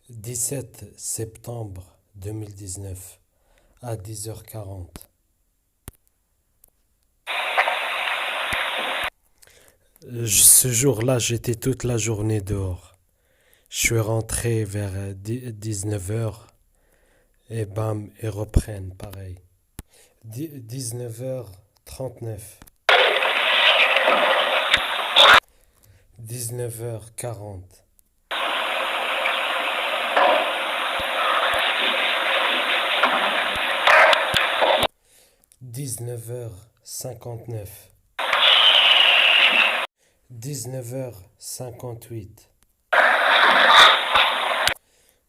17 septembre 2019 à 10h40. Ce jour-là, j'étais toute la journée dehors. Je suis rentré vers 19h et bam, ils reprennent pareil. 19h39, 19h40, 19h59, 19h58,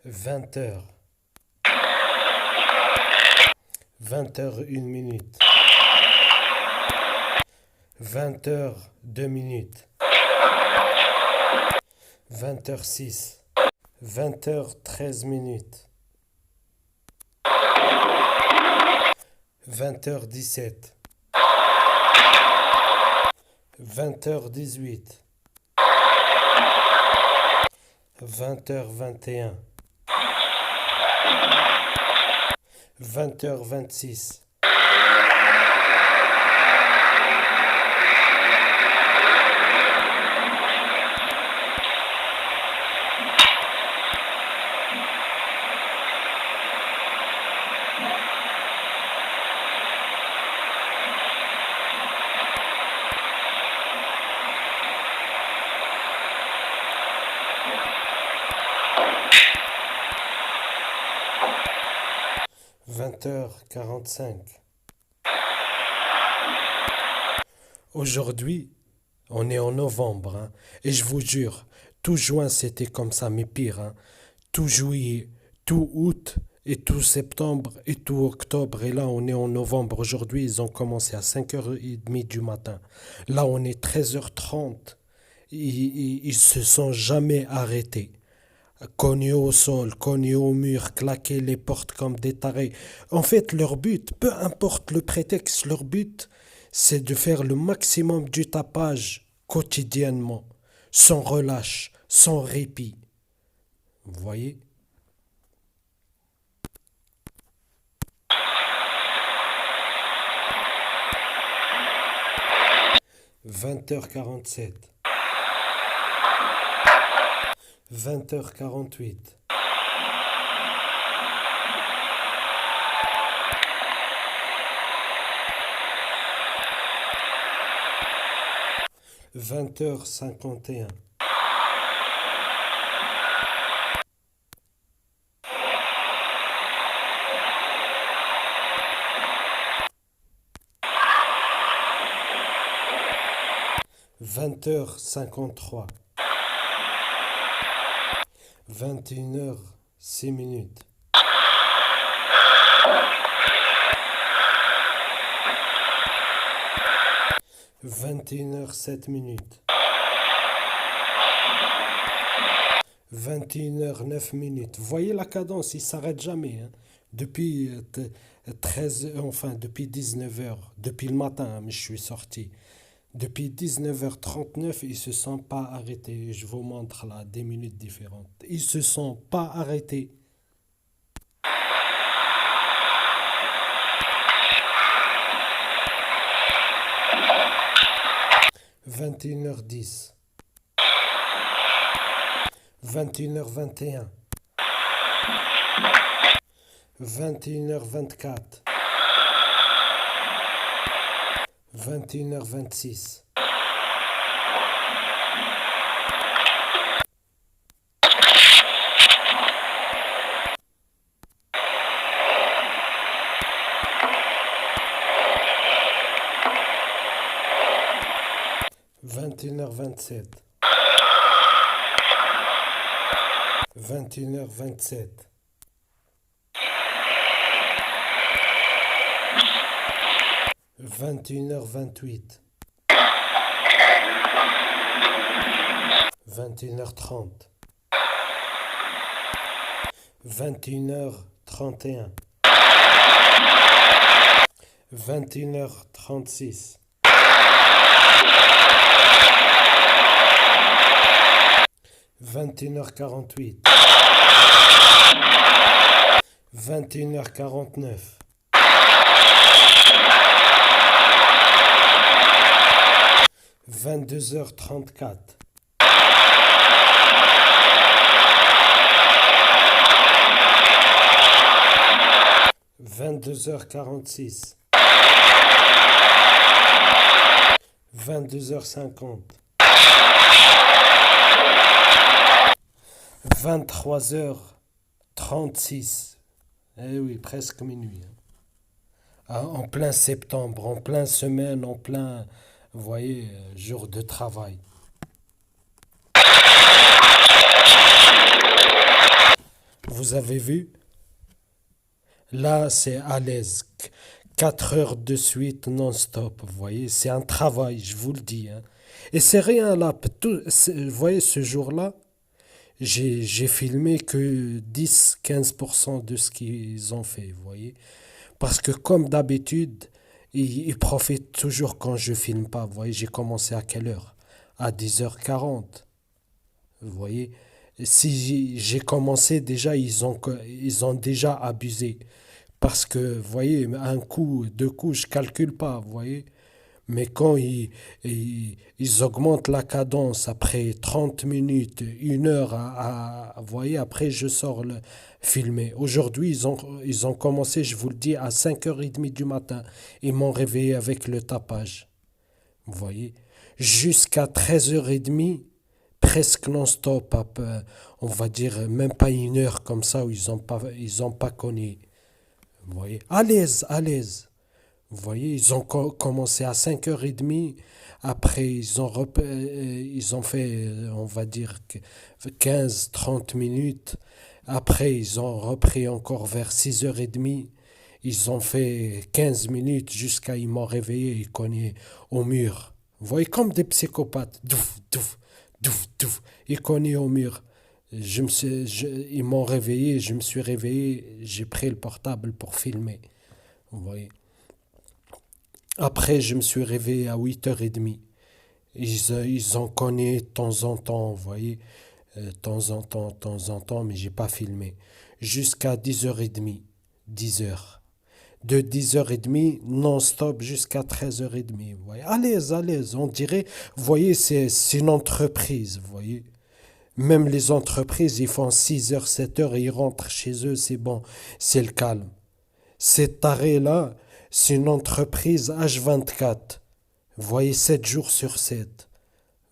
20h, 20h01 minute, 20h 2 minutes, 20h06, 20h13 minutes, 20h17, 20h18, 20h21, 20h26, 20h45. Aujourd'hui, on est en novembre, hein, et je vous jure, tout juin c'était comme ça, mais pire, hein. Tout juillet, tout août, et tout septembre, et tout octobre, et là on est en novembre. Aujourd'hui, ils ont commencé à 5h30 du matin. Là, on est 13h30. Ils se sont jamais arrêtés. Cognés au sol, cognés au mur, claquer les portes comme des tarés. En fait, leur but, peu importe le prétexte, leur but, c'est de faire le maximum du tapage quotidiennement, sans relâche, sans répit. Vous voyez? 20h47, 20h48, 20h51, 20h53, 21h06 minutes, 21h07 minutes, 21h09 minutes. Vous voyez la cadence, il s'arrête jamais, hein. Depuis 13, enfin depuis 19h, depuis le matin, hein, mais je suis sorti. Depuis 19h39, ils se sont pas arrêtés. Je vous montre là des minutes différentes. Ils se sont pas arrêtés. 21h10, 21h21, 21h24, 21h26, 21h27, 21h27, 21h28, 21h30, 21h31, 21h36, 21h48, 21h49. 22h34. 22h46. 22h50. 23h36. Eh oui, presque minuit. Ah, en plein septembre, en plein semaine, en plein, vous voyez, jour de travail. Vous avez vu? Là, c'est à l'aise. 4 heures de suite non-stop, vous voyez, c'est un travail, je vous le dis, hein. Et c'est rien là, vous voyez, ce jour-là, j'ai filmé que 10-15% de ce qu'ils ont fait, vous voyez. Parce que comme d'habitude, ils profitent toujours quand je filme pas, vous voyez, j'ai commencé à quelle heure? À 10h40, vous voyez. Si j'ai commencé déjà, ils ont déjà abusé. Parce que, vous voyez, un coup, deux coups, je calcule pas, vous voyez. Mais quand ils augmentent la cadence après 30 minutes, une heure, vous voyez, après je sors le filmer. Aujourd'hui, ils ont commencé, je vous le dis, à 5h30 du matin. Ils m'ont réveillé avec le tapage. Vous voyez, jusqu'à 13h30, presque non-stop, on va dire même pas une heure comme ça où ils ont pas connu. Vous voyez, à l'aise, à l'aise. Vous voyez, ils ont commencé à 5h30. Après, ils ont fait, on va dire, 15-30 minutes. Après, ils ont repris encore vers 6h30. Ils ont fait 15 minutes jusqu'à ils m'ont réveillé et cogné au mur. Vous voyez, comme des psychopathes. Douf, douf, douf, douf. Ils cognaient au mur. Ils m'ont réveillé, je me suis réveillé, j'ai pris le portable pour filmer. Vous voyez. Après, je me suis réveillé à 8h30. Ils ont cogné de temps en temps, vous voyez. De temps en temps, mais j'ai pas filmé. Jusqu'à 10h30. 10h. De 10h30 non-stop jusqu'à 13h30. Vous voyez. À l'aise. On dirait, vous voyez, c'est une entreprise, vous voyez. Même les entreprises, ils font 6h, 7h et ils rentrent chez eux, c'est bon, c'est le calme. Cet arrêt-là, c'est une entreprise H24. Vous voyez, 7 jours sur 7.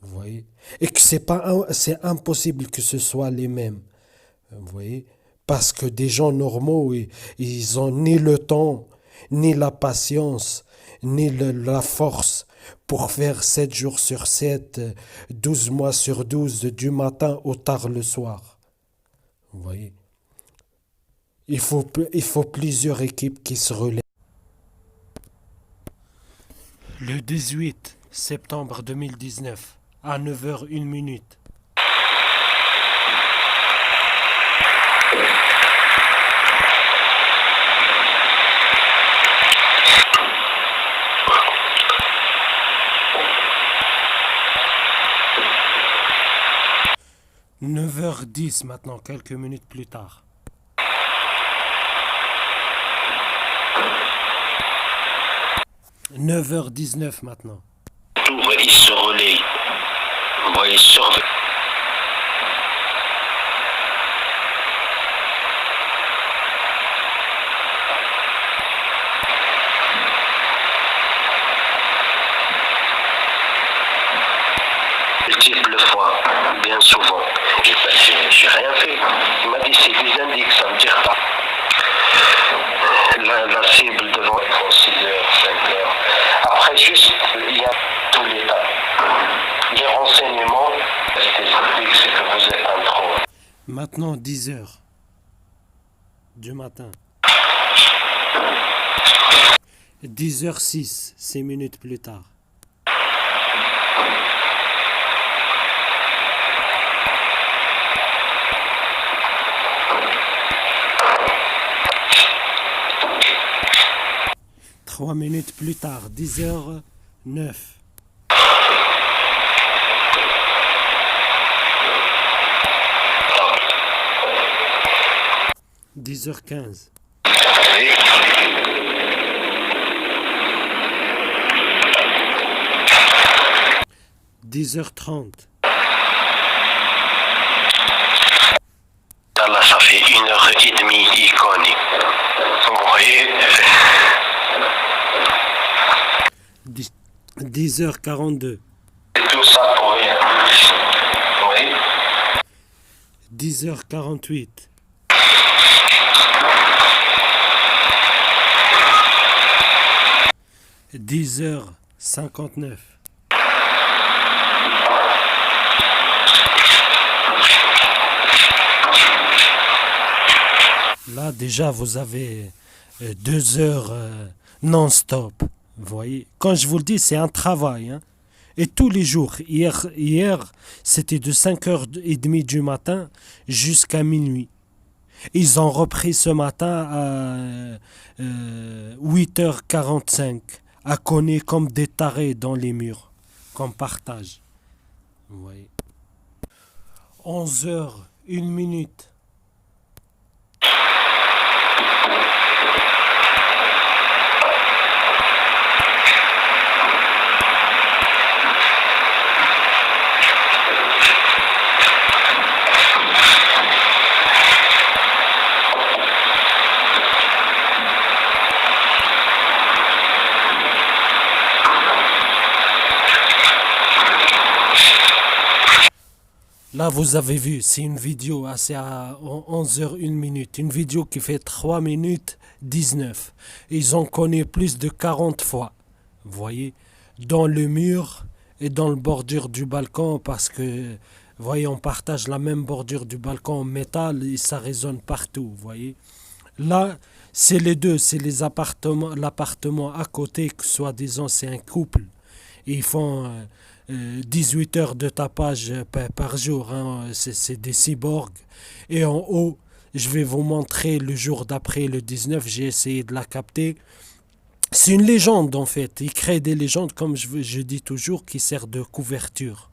Vous voyez. Et que c'est impossible que ce soit les mêmes. Vous voyez. Parce que des gens normaux, ils ont ni le temps, ni la patience, ni la force pour faire 7 jours sur 7, 12 mois sur 12, du matin au tard le soir. Vous voyez. Il faut plusieurs équipes qui se relaient. Le 18 septembre 2019, à 9h01. 9h10 maintenant, quelques minutes plus tard. 9h19 maintenant. Tout, il se relaye. Vous voyez, surveille. Multiples fois, bien souvent. J'ai rien fait. Il m'a dit c'est des indices, ça me tire pas. La cible devant ils font 6h, 5h. Après, juste, il y a tout l'état. Les renseignements, c'est que vous êtes un trop. Maintenant 10h du matin. 10h06, 6 minutes plus tard. 3 minutes plus tard, 10h09. 10h10. 10h15. Oui. 10h30. Là, ça fait 1h30 iconique. Vous voyez, 10h42. tout ça pour rien. Oui. 10h48. 10h59. Là, déjà, vous avez 2 heures non-stop. Vous voyez, quand je vous le dis, c'est un travail. Hein. Et tous les jours, hier c'était de 5h30 du matin jusqu'à minuit. Ils ont repris ce matin à 8h45, à cogner comme des tarés dans les murs, comme partage. Vous voyez. 11h, 1 minute. Là, vous avez vu, c'est une vidéo assez à 11h, 1 minute. Une vidéo qui fait 3 minutes 19. Ils ont connu plus de 40 fois. Vous voyez, dans le mur et dans le bordure du balcon parce que, vous voyez, on partage la même bordure du balcon en métal et ça résonne partout, vous voyez. Là, c'est les deux, c'est les appartements, l'appartement à côté, que soi-disant c'est un couple. Ils font 18 heures de tapage par jour, hein. C'est des cyborgs. Et en haut, je vais vous montrer le jour d'après, le 19, j'ai essayé de la capter. C'est une légende en fait, ils créent des légendes comme je dis toujours qui servent de couverture.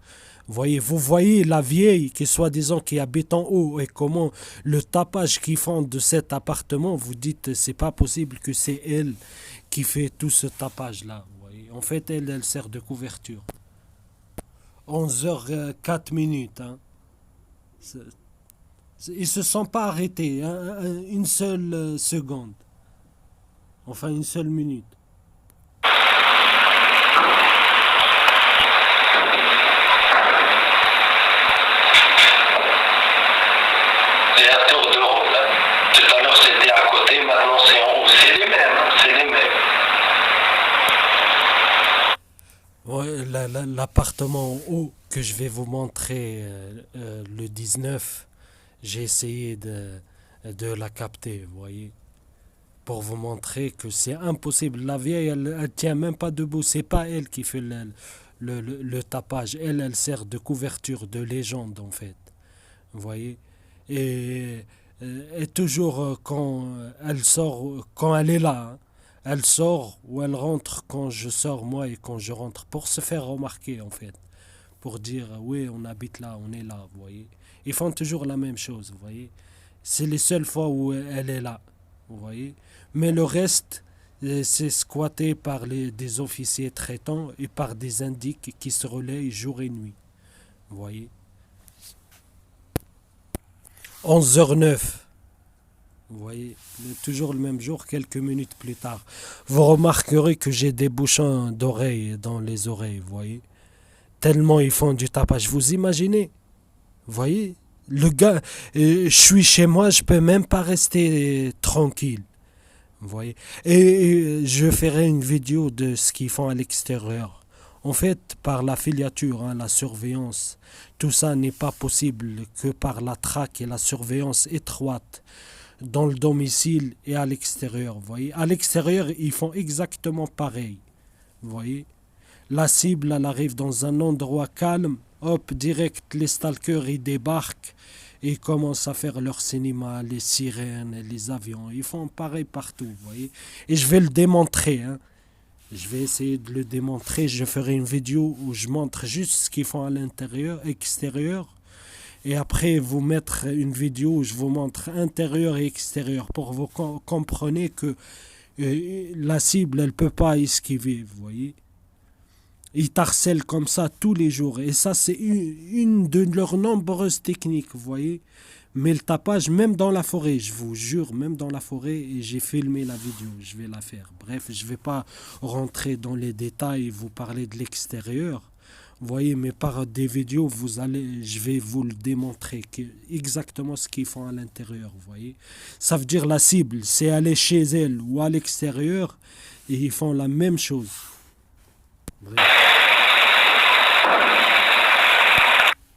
Vous voyez la vieille qui soi-disant qui habite en haut et comment le tapage qu'ils font de cet appartement, vous dites c'est pas possible que c'est elle qui fait tout ce tapage là. En fait elle sert de couverture. 11h04 minutes. Hein. Ils se sont pas arrêtés, hein, une seule seconde. Enfin, une seule minute. C'est un tour de rôle. Hein. Tout à l'heure c'était à côté, maintenant c'est en haut. C'est les mêmes, hein, c'est les mêmes. Ouais, l'appartement en haut que je vais vous montrer le 19, j'ai essayé de la capter, vous voyez. Pour vous montrer que c'est impossible. La vieille, elle tient même pas debout. C'est pas elle qui fait le tapage. Elle sert de couverture, de légende en fait. Vous voyez. Et toujours quand elle sort, quand elle est là, hein, elle sort ou elle rentre quand je sors moi et quand je rentre pour se faire remarquer en fait. Pour dire oui, on habite là, on est là, vous voyez. Ils font toujours la même chose, vous voyez. C'est les seules fois où elle est là. Vous voyez. Mais le reste, c'est squatté par des officiers traitants et par des indiques qui se relayent jour et nuit. Vous voyez. 11h09. Vous voyez, toujours le même jour, quelques minutes plus tard. Vous remarquerez que j'ai des bouchons d'oreilles dans les oreilles, vous voyez. Tellement ils font du tapage. Vous imaginez? Vous voyez. Le gars, je suis chez moi, je peux même pas rester tranquille. Vous voyez. Et je ferai une vidéo de ce qu'ils font à l'extérieur. En fait, par la filature, hein, la surveillance, tout ça n'est pas possible que par la traque et la surveillance étroite dans le domicile et à l'extérieur. Vous voyez. À l'extérieur, ils font exactement pareil. Vous voyez. La cible, elle arrive dans un endroit calme. Hop, direct, les stalkers, ils débarquent et ils commencent à faire leur cinéma, les sirènes, les avions. Ils font pareil partout, vous voyez. Et je vais le démontrer, hein. Je vais essayer de le démontrer. Je ferai une vidéo où je montre juste ce qu'ils font à l'intérieur, extérieur. et après vous mettre une vidéo où je vous montre intérieur et extérieur pour vous comprenez que la cible, elle peut pas esquiver, vous voyez. Ils t'harcèlent comme ça tous les jours. Et ça, c'est une de leurs nombreuses techniques, vous voyez. Mais le tapage, même dans la forêt, je vous jure, même dans la forêt, et j'ai filmé la vidéo, je vais la faire. Bref, je ne vais pas rentrer dans les détails et vous parler de l'extérieur. Vous voyez, mais par des vidéos, je vais vous le démontrer exactement ce qu'ils font à l'intérieur, vous voyez. Ça veut dire la cible, c'est aller chez elle ou à l'extérieur, et ils font la même chose. Bref.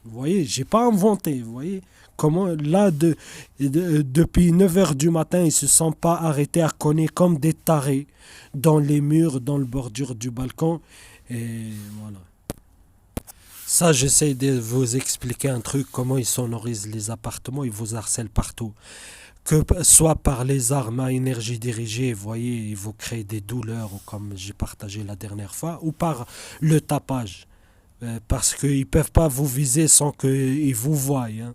Vous voyez, j'ai pas inventé, vous voyez. Comment, là, depuis 9 heures du matin, ils ne se sont pas arrêtés à cogner comme des tarés dans les murs, dans le bordure du balcon. Et voilà. Ça, j'essaie de vous expliquer un truc, comment ils sonorisent les appartements, ils vous harcèlent partout. Que soit par les armes à énergie dirigée, vous voyez, ils vous créent des douleurs, comme j'ai partagé la dernière fois, ou par le tapage. Parce qu'ils ne peuvent pas vous viser sans qu'ils vous voient. Hein.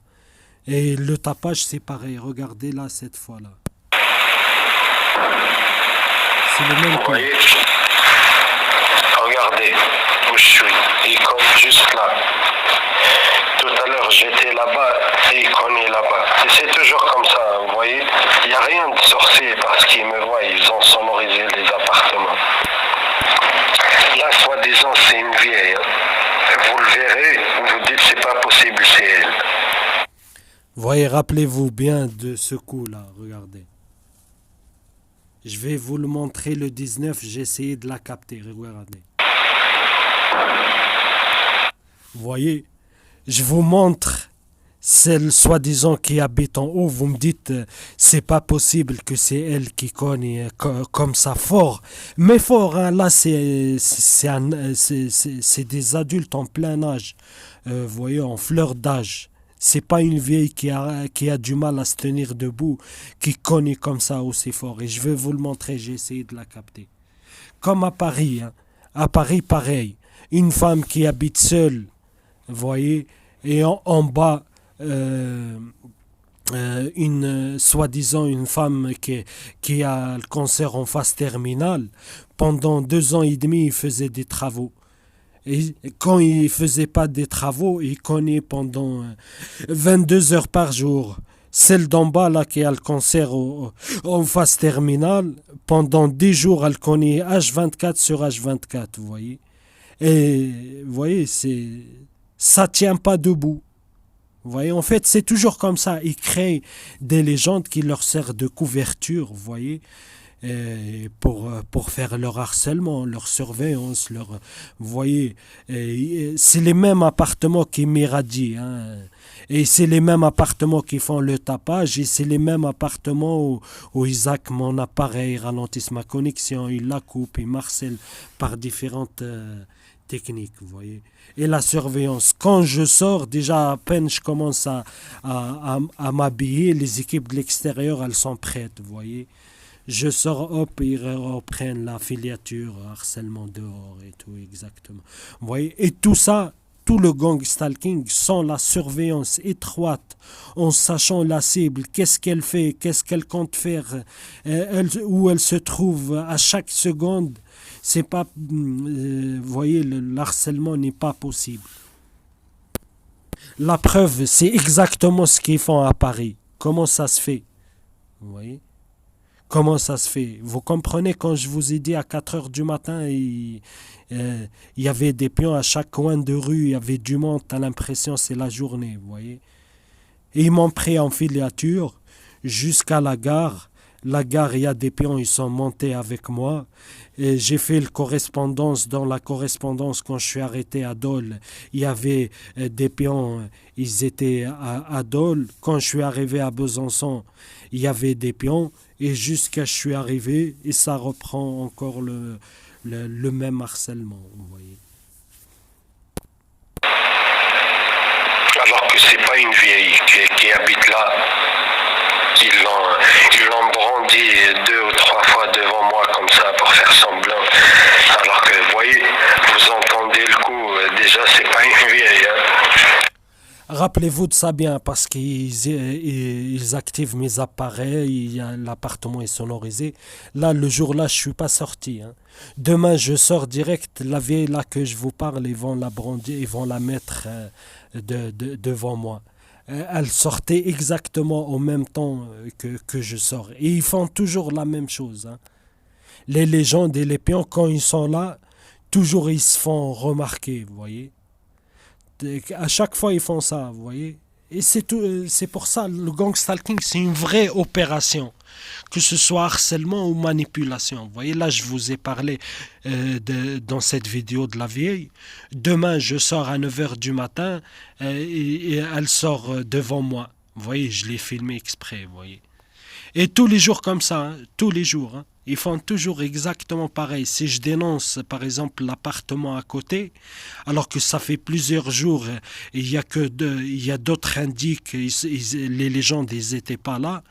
Et le tapage, c'est pareil. Regardez là, cette fois-là. C'est le même cas. Regardez où je suis. Il cogne juste là. Tout à l'heure, j'étais là-bas et il cognait là-bas. Et c'est toujours comme ça, vous voyez. Il n'y a rien de sorcier parce qu'ils me voient. Ils ont sonorisé les appartements. Là, soi-disant, c'est une vieille. Vous le verrez, vous vous dites c'est pas possible, c'est elle. Vous voyez, rappelez-vous bien de ce coup-là, regardez. Je vais vous le montrer le 19, j'ai essayé de la capter, regardez. Vous voyez, je vous montre celle soi-disant qui habite en haut, vous me dites c'est pas possible que c'est elle qui cogne comme ça fort. Mais fort, hein, là c'est des adultes en plein âge, vous voyez, en fleur d'âge. C'est pas une vieille qui a du mal à se tenir debout, qui cogne comme ça aussi fort. Et je vais vous le montrer, j'ai essayé de la capter. Comme à Paris, hein. À Paris pareil, une femme qui habite seule, vous voyez, et en bas, soi-disant une femme qui a le cancer en phase terminale. Pendant 2 ans et demi, il faisait des travaux. Et quand il ne faisait pas des travaux, il cognait pendant 22 heures par jour. Celle d'en bas, là, qui a le cancer en phase terminale, pendant 10 jours, elle cognait H24 sur H24, vous voyez. Et vous voyez, ça ne tient pas debout. Vous voyez, en fait, c'est toujours comme ça. Ils créent des légendes qui leur servent de couverture, vous voyez, pour faire leur harcèlement, leur surveillance, vous voyez. C'est les mêmes appartements qui m'irradient, hein. Et c'est les mêmes appartements qui font le tapage, et c'est les mêmes appartements où ils hackent mon appareil, ralentissent ma connexion, ils la coupent, ils m'harcèlent par différentes techniques, vous voyez. Et la surveillance, quand je sors, déjà à peine je commence à m'habiller, les équipes de l'extérieur, elles sont prêtes, vous voyez. Je sors, hop, ils reprennent la filiature, harcèlement dehors et tout, exactement. Vous voyez, et tout ça, tout le gang stalking sans la surveillance étroite, en sachant la cible, qu'est-ce qu'elle fait, qu'est-ce qu'elle compte faire, où elle se trouve à chaque seconde. C'est pas, vous voyez, le harcèlement n'est pas possible. La preuve, c'est exactement ce qu'ils font à Paris. Comment ça se fait? Vous voyez? Comment ça se fait? Vous comprenez quand je vous ai dit à 4 heures du matin, il y avait des pions à chaque coin de rue, il y avait du monde, t'as l'impression c'est la journée, vous voyez. Et ils m'ont pris en filature jusqu'à la gare. La gare, il y a des pions, ils sont montés avec moi. Et j'ai fait la correspondance. Dans la correspondance, quand je suis arrêté à Dole, il y avait des pions, ils étaient à Dole. Quand je suis arrivé à Besançon, il y avait des pions. Et jusqu'à je suis arrivé, et ça reprend encore le même harcèlement, vous voyez. Alors que c'est pas une vieille qui habite là. Ils l'ont brandi 2 ou 3 fois devant moi comme ça pour faire semblant. Alors que vous voyez, vous entendez le coup, déjà c'est pas une vieille. Hein. Rappelez-vous de ça bien parce qu'ils activent mes appareils, l'appartement est sonorisé. Là, le jour-là, je suis pas sorti, hein. Demain, je sors direct. La vieille là que je vous parle, ils vont la brandir, ils vont la mettre devant moi. Elle sortait exactement au même temps que je sors. Et ils font toujours la même chose, hein. Les légendes et les pions, quand ils sont là, toujours ils se font remarquer, vous voyez. À chaque fois, ils font ça, vous voyez. Et c'est tout, c'est pour ça, le gang stalking, c'est une vraie opération. Que ce soit harcèlement ou manipulation. Vous voyez, là, je vous ai parlé dans cette vidéo de la vieille. Demain, je sors à 9h du matin et elle sort devant moi. Vous voyez, je l'ai filmé exprès, vous voyez. Et tous les jours comme ça, hein, tous les jours, hein, ils font toujours exactement pareil. Si je dénonce, par exemple, l'appartement à côté, alors que ça fait plusieurs jours, il y a d'autres indices, les légendes, ils n'étaient pas là,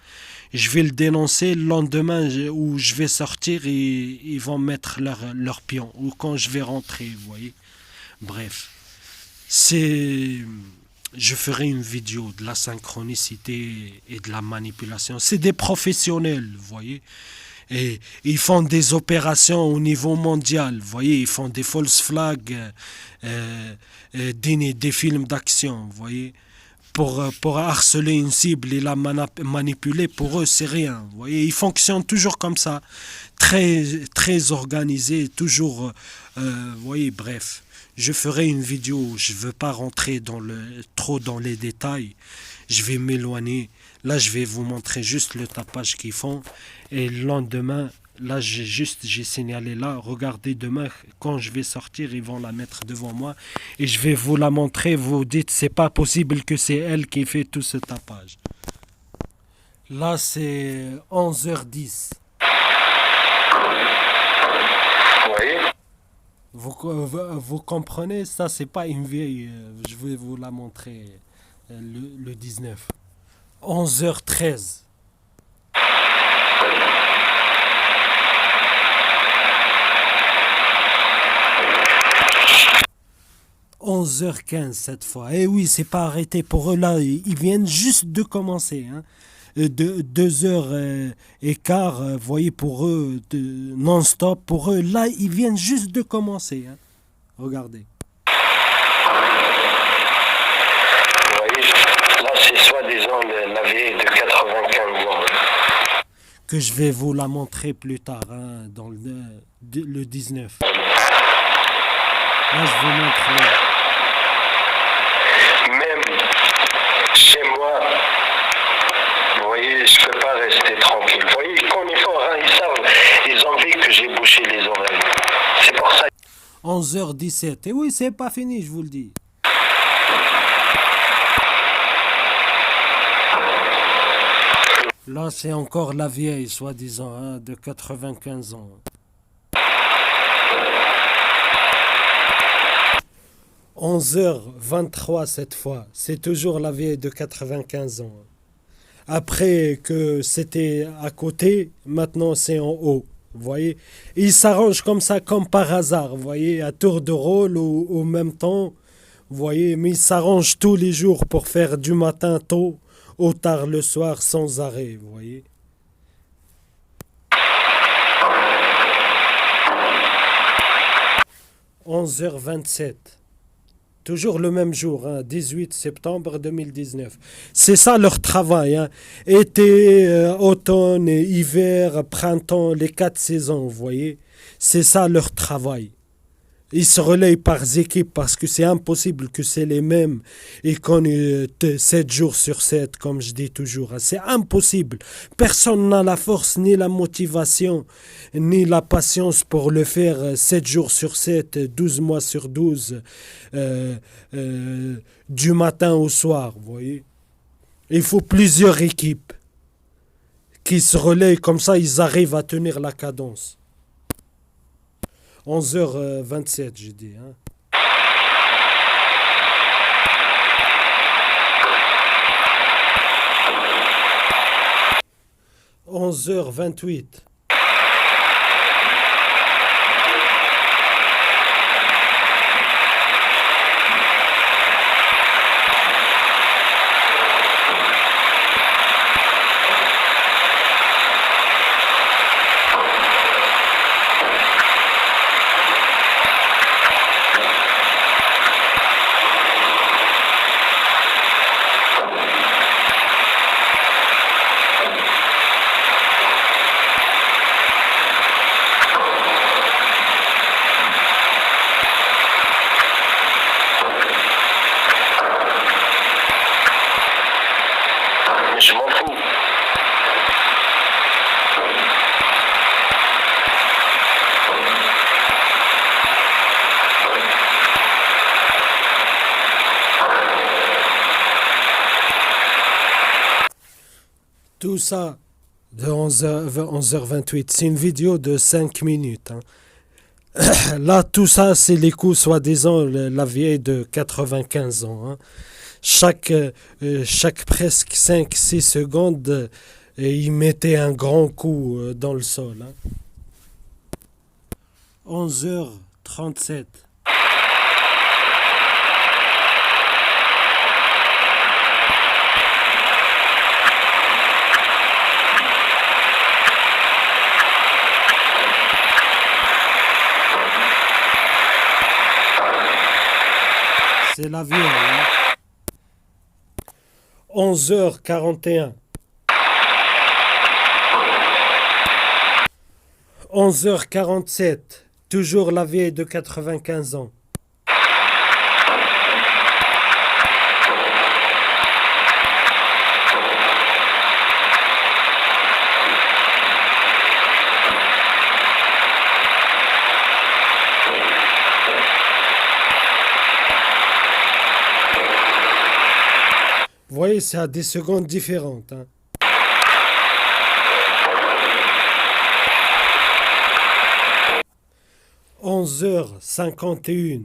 je vais le dénoncer le lendemain où je vais sortir et ils vont mettre leur pion, ou quand je vais rentrer, vous voyez. Bref, je ferai une vidéo de la synchronicité et de la manipulation. C'est des professionnels, vous voyez. Et ils font des opérations au niveau mondial, vous voyez. Ils font des false flags, des films d'action, vous voyez. Pour harceler une cible et la manipuler, pour eux, c'est rien. Vous voyez, ils fonctionnent toujours comme ça. Très, très organisés, toujours... vous voyez, bref. Je ferai une vidéo, je ne veux pas rentrer trop dans les détails. Je vais m'éloigner. Là, je vais vous montrer juste le tapage qu'ils font. Et le lendemain, là, j'ai signalé là. Regardez, demain, quand je vais sortir, ils vont la mettre devant moi. Et je vais vous la montrer. Vous dites, c'est pas possible que c'est elle qui fait tout ce tapage. Là, c'est 11h10. Vous comprenez, ça c'est pas une vieille, je vais vous la montrer le 19. 11h13. 11h15 cette fois. Eh oui, c'est pas arrêté pour eux là, ils viennent juste de commencer, hein. 2h15, vous voyez, pour eux, non-stop, pour eux, là, ils viennent juste de commencer, hein. Regardez. Vous voyez, là, c'est soi-disant la vieille de 95 ans. Que je vais vous la montrer plus tard, hein, dans le 19. Là, je vous montre là. Même chez moi, vous voyez, je peux pas rester tranquille. Vous voyez, ils connaissent fort, hein, ils savent, ils ont vu que j'ai bouché les oreilles. C'est pour ça. 11h17. Et oui, c'est pas fini, je vous le dis. Là, c'est encore la vieille, soi-disant, hein, de 95 ans. 11h23 cette fois. C'est toujours la vieille de 95 ans. Après que c'était à côté, maintenant c'est en haut. Vous voyez, ils s'arrangent comme ça, comme par hasard. Vous voyez, à tour de rôle ou au même temps. Vous voyez, mais ils s'arrangent tous les jours pour faire du matin tôt au tard le soir sans arrêt. Vous voyez. « 11h27. Toujours le même jour, hein, 18 septembre 2019. C'est ça leur travail, hein. Été, automne, hiver, printemps, les 4 saisons, vous voyez. C'est ça leur travail. Ils se relayent par équipes parce que c'est impossible que c'est les mêmes et qu'on est 7 jours sur 7, comme je dis toujours. C'est impossible. Personne n'a la force, ni la motivation, ni la patience pour le faire 7 jours sur 7, 12 mois sur 12, du matin au soir, vous voyez. Il faut plusieurs équipes qui se relayent comme ça, ils arrivent à tenir la cadence. 11h27, j'ai dit. Hein. « 11h28. » tout ça de 11h28. C'est une vidéo de 5 minutes. Hein. Là, tout ça, c'est les coups, soi-disant, la vieille de 95 ans. Hein. Chaque presque 5-6 secondes, il mettait un grand coup dans le sol. Hein. 11h37. C'est la vieille. Hein. 11h41. 11h47. Toujours la vieille de 95 ans. Vous voyez, c'est à des secondes différentes. Hein. 11h51.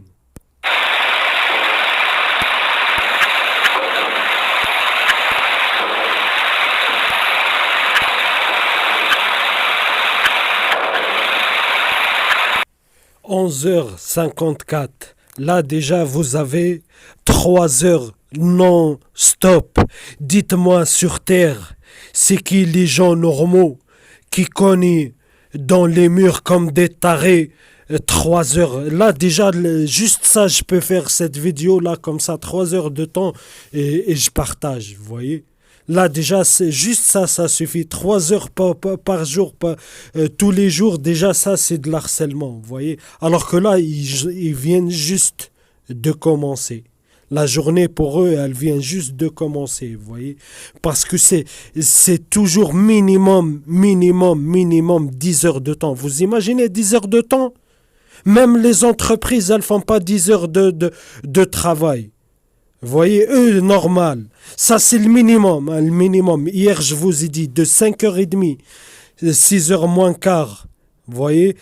11h54. Là déjà vous avez 3 heures non-stop. Dites-moi sur Terre, c'est qui les gens normaux qui cognent dans les murs comme des tarés 3 heures. Là déjà, juste ça, je peux faire cette vidéo là comme ça, 3 heures de temps et je partage, vous voyez. Là déjà, c'est juste ça, ça suffit. 3 heures par jour, tous les jours, déjà ça c'est de l'harcèlement, vous voyez. Alors que là, ils viennent juste de commencer. La journée pour eux, elle vient juste de commencer, vous voyez. Parce que c'est toujours minimum 10 heures de temps. Vous imaginez 10 heures de temps? Même les entreprises, elles font pas 10 heures de travail. Vous voyez, eux, normal. Ça, c'est le minimum. Hein, le minimum. Hier, je vous ai dit de 5h30, 6h moins quart. Vous voyez,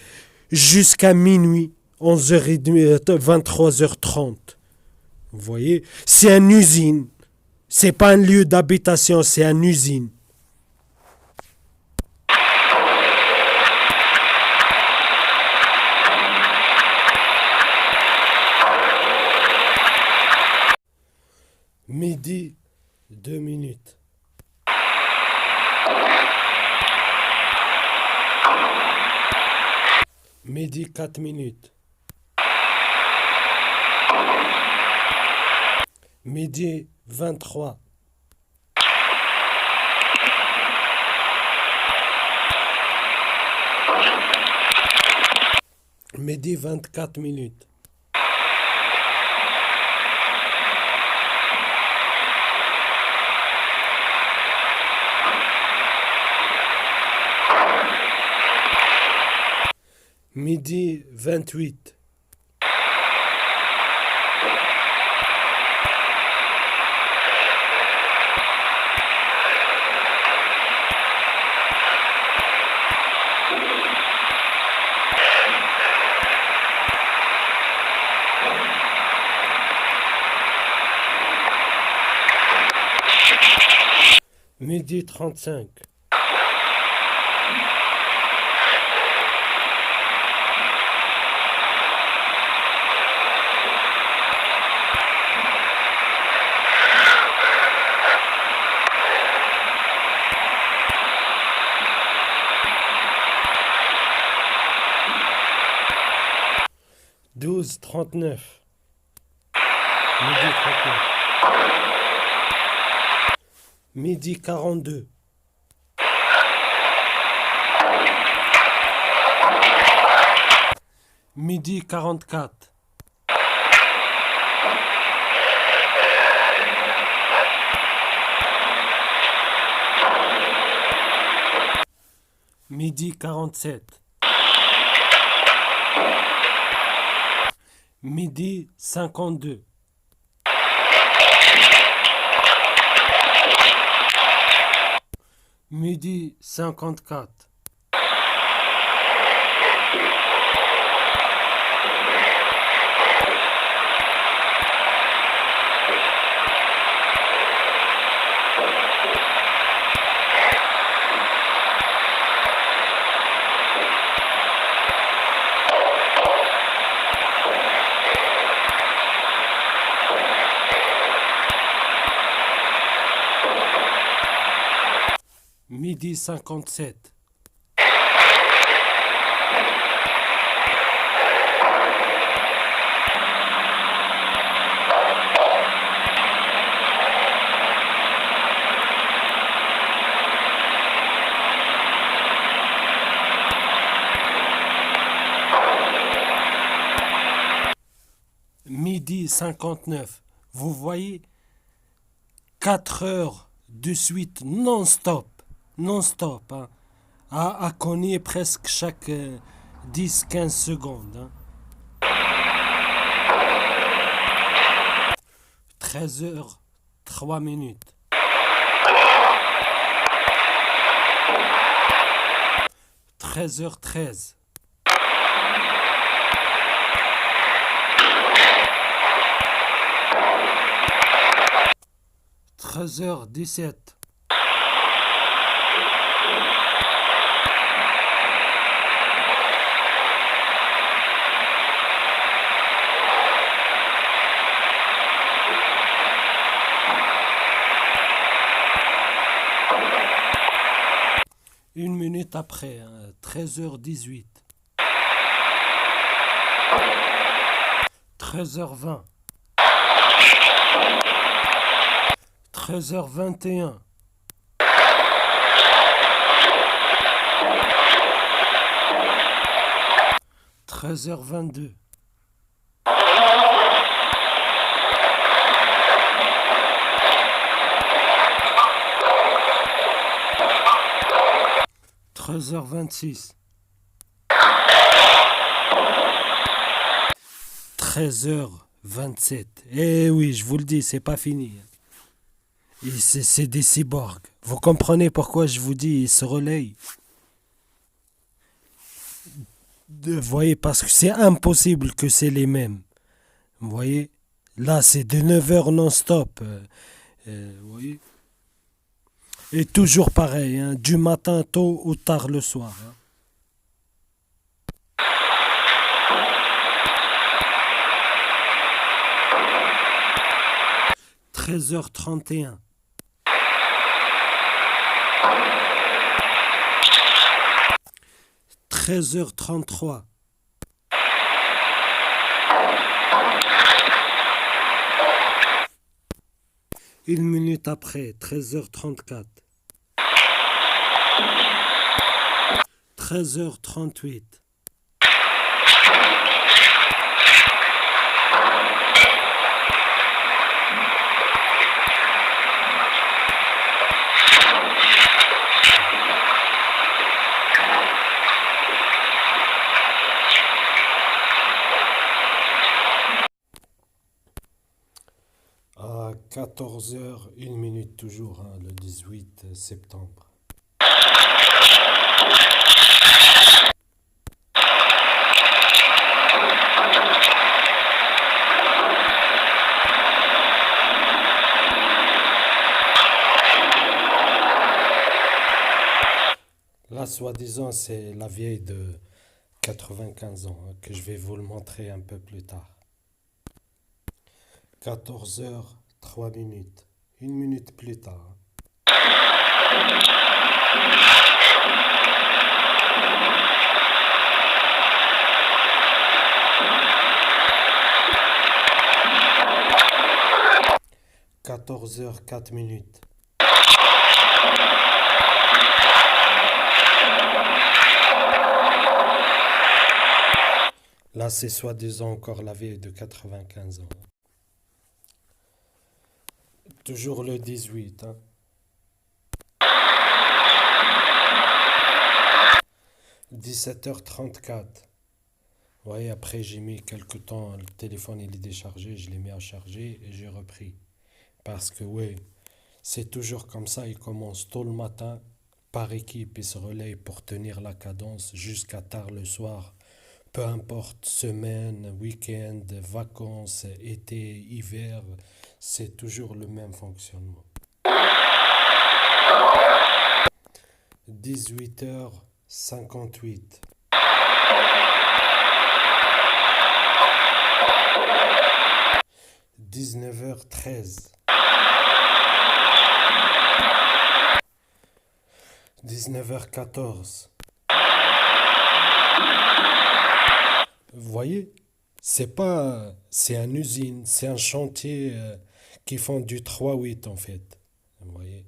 jusqu'à minuit, 11h30, 23h30. Vous voyez, c'est une usine. C'est pas un lieu d'habitation, c'est une usine. Midi, 2 minutes. Midi, 4 minutes. Midi, 23. Midi, 24 minutes. Midi 28. Midi 35. Douze 39. Midi 39. Midi 42. Midi 44. Midi 47. Midi 52. Midi 54. Midi 57. Midi 59. Vous voyez, 4 heures de suite non-stop. Non-stop, hein, à cogner presque chaque 10-15 secondes. Hein. 13 heures 3 minutes. 13h13. 13h17. 1 minute après, hein, 13h18. 13h20. 13h21. 13h22. 13h26. 13h27. Eh oui, je vous le dis, c'est pas fini. C'est des cyborgs. Vous comprenez pourquoi je vous dis, ils se relayent. Vous voyez, parce que c'est impossible que c'est les mêmes. Vous voyez, là, c'est de 9 heures non-stop. Vous voyez. Et toujours pareil, hein, du matin tôt ou tard le soir. Hein. 13h31. 13h33. 1 minute après, 13h34. 13h38. 14h, 1 minute toujours, hein, le 18 septembre. Là, soi-disant, c'est la vieille de 95 ans, hein, que je vais vous le montrer un peu plus tard. 14h, 3 minutes. 1 minute plus tard. 14h, 4 minutes. Là, c'est soi-disant encore la vieille de 95 ans. Toujours le 18. Hein. 17h34. Ouais, après j'ai mis quelques temps, le téléphone il est déchargé, je l'ai mis à charger et j'ai repris. Parce que ouais, c'est toujours comme ça, il commence tôt le matin par équipe, ils se relayent pour tenir la cadence jusqu'à tard le soir. Peu importe, semaine, week-end, vacances, été, hiver, c'est toujours le même fonctionnement. 18h58. 19h13. 19h14. Vous voyez, c'est une usine, c'est un chantier qui font du 3-8 en fait. Vous voyez.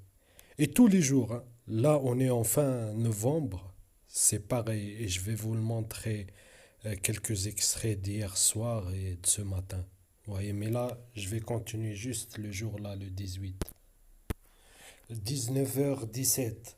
Et tous les jours, hein, là on est en fin novembre, c'est pareil. Et je vais vous le montrer quelques extraits d'hier soir et de ce matin. Vous voyez, mais là, je vais continuer juste le jour là, le 18. 19h17.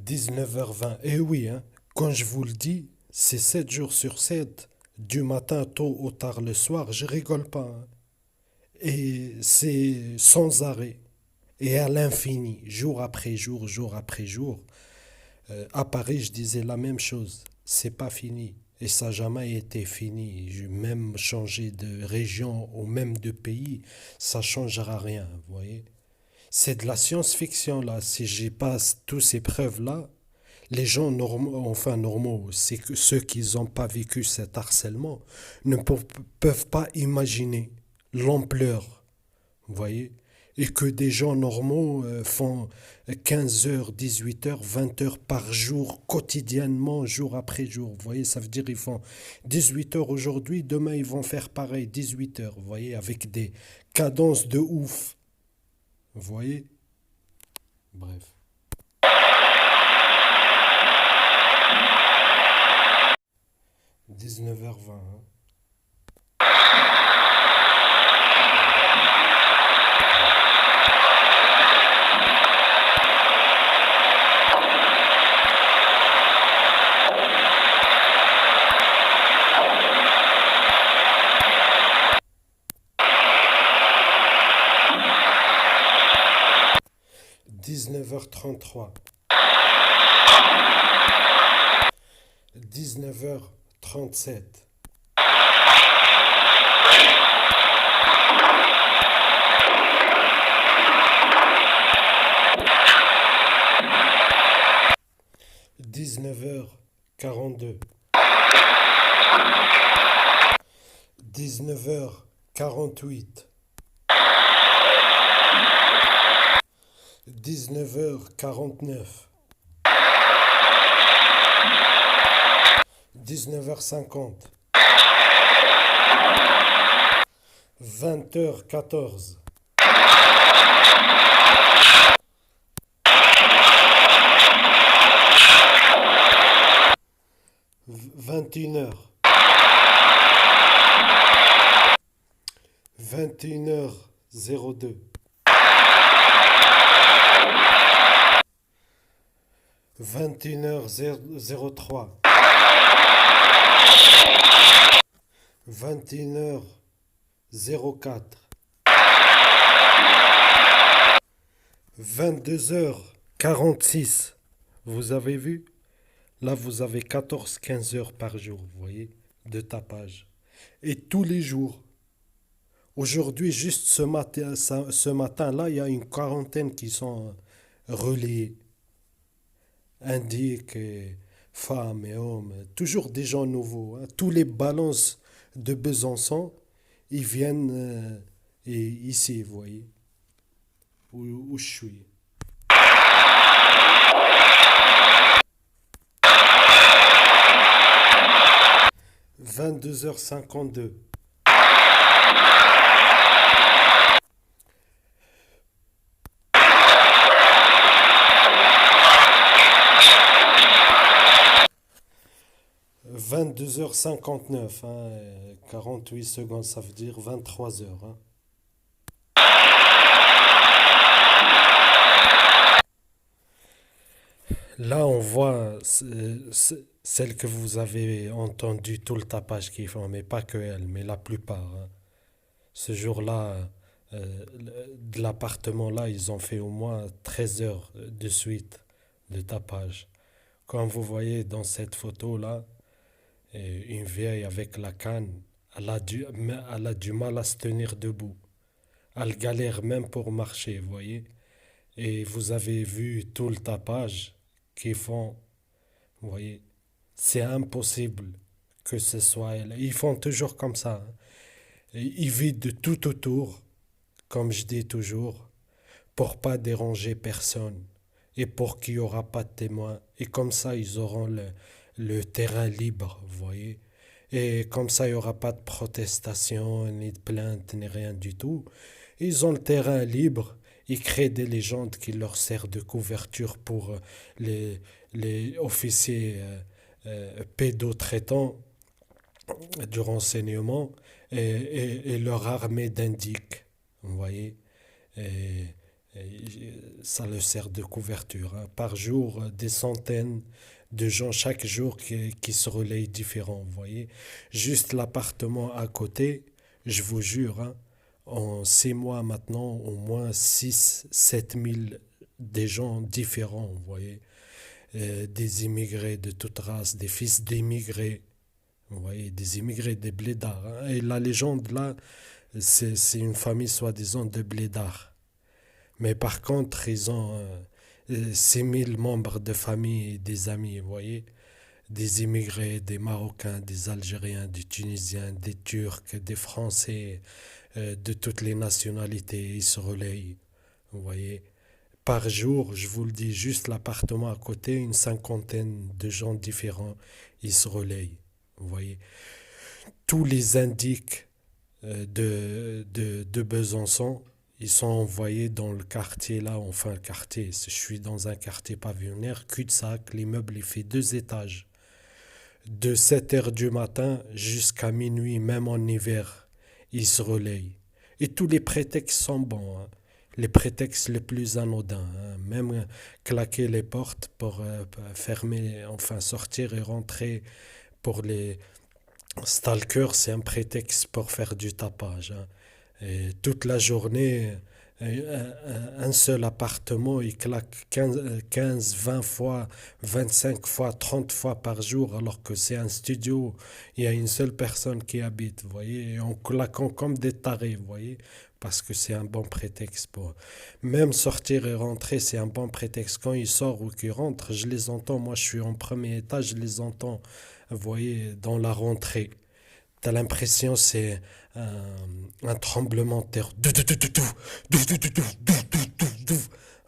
19h20. Et oui, hein, quand je vous le dis, c'est 7 jours sur 7, du matin tôt au tard le soir, je rigole pas, hein. Et c'est sans arrêt. Et à l'infini, jour après jour, jour après jour. À Paris, je disais la même chose. C'est pas fini. Et ça n'a jamais été fini. J'ai même changé de région ou même de pays, ça ne changera rien, vous voyez. C'est de la science-fiction, là. Si j'ai pas toutes ces preuves-là, les gens normaux, enfin normaux, c'est que ceux qui n'ont pas vécu cet harcèlement peuvent pas imaginer l'ampleur, vous voyez, et que des gens normaux font 15 heures, 18 heures, 20 heures par jour, quotidiennement, jour après jour. Vous voyez, ça veut dire qu'ils font 18 heures aujourd'hui, demain ils vont faire pareil, 18 heures, vous voyez, avec des cadences de ouf. Vous voyez? Bref. 19h20. Hein. 19h33. 19h37. 19h42. 19h48. 19h49. 19h50. 20h14. 21h. 21h02. 21h03. 21h04. 22h46. Vous avez vu? Là, vous avez 14-15 heures par jour, vous voyez, de tapage. Et tous les jours. Aujourd'hui, juste ce matin-là, il y a une quarantaine qui sont relayés. Indiques, et femmes et hommes, toujours des gens nouveaux, hein. Tous les balances de Besançon, ils viennent ici, vous voyez, où je suis. 22h52. 22h59, hein, 48 secondes, ça veut dire 23 heures. Hein. Là, on voit celle que vous avez entendu tout le tapage qu'ils font, mais pas que elle, mais la plupart, hein. Ce jour-là, de l'appartement-là, ils ont fait au moins 13 heures de suite de tapage. Comme vous voyez dans cette photo-là, une vieille avec la canne, elle a du mal à se tenir debout. Elle galère même pour marcher, vous voyez. Et vous avez vu tout le tapage qu'ils font, vous voyez. C'est impossible que ce soit elle. Ils font toujours comme ça, hein. Et ils vident tout autour, comme je dis toujours, pour pas déranger personne et pour qu'il n'y aura pas de témoins. Et comme ça, ils auront le terrain libre, vous voyez. Et comme ça, il n'y aura pas de protestation, ni de plainte, ni rien du tout. Ils ont le terrain libre. Ils créent des légendes qui leur servent de couverture pour les, les officiers pédotraitants du renseignement et leur armée d'indiques. Vous voyez, et, ça leur sert de couverture, hein. Par jour, des centaines de gens chaque jour qui se relayent différents. Vous voyez, juste l'appartement à côté, je vous jure, hein, en 6 mois maintenant, au moins 6 000 à 7 000 des gens différents. Vous voyez, des immigrés de toute race, des fils d'immigrés. Vous voyez, des immigrés, des blédards, hein. Et la légende là, c'est une famille soi-disant de blédards. Mais par contre, ils ont 6 000 membres de famille et des amis, vous voyez. Des immigrés, des Marocains, des Algériens, des Tunisiens, des Turcs, des Français, de toutes les nationalités. Ils se relayent, vous voyez. Par jour, je vous le dis, juste l'appartement à côté, une cinquantaine de gens différents, ils se relayent, vous voyez. Tous les indices de Besançon, ils sont envoyés dans le quartier là, enfin le quartier, je suis dans un quartier pavillonnaire, cul-de-sac, l'immeuble il fait 2 étages. De 7 heures du matin jusqu'à minuit, même en hiver, ils se relayent. Et tous les prétextes sont bons, hein. Les prétextes les plus anodins, hein. Même claquer les portes pour fermer, enfin sortir et rentrer pour les stalkers, c'est un prétexte pour faire du tapage, hein. Et toute la journée, un seul appartement, il claque 15, 20 fois, 25 fois, 30 fois par jour, alors que c'est un studio, il y a une seule personne qui habite, vous voyez, et en claquant comme des tarés, vous voyez, parce que c'est un bon prétexte pour... Même sortir et rentrer, c'est un bon prétexte. Quand ils sortent ou qu'ils rentrent, je les entends, moi je suis en premier étage, je les entends, vous voyez, dans la rentrée. T'as l'impression c'est un, un tremblement de terre.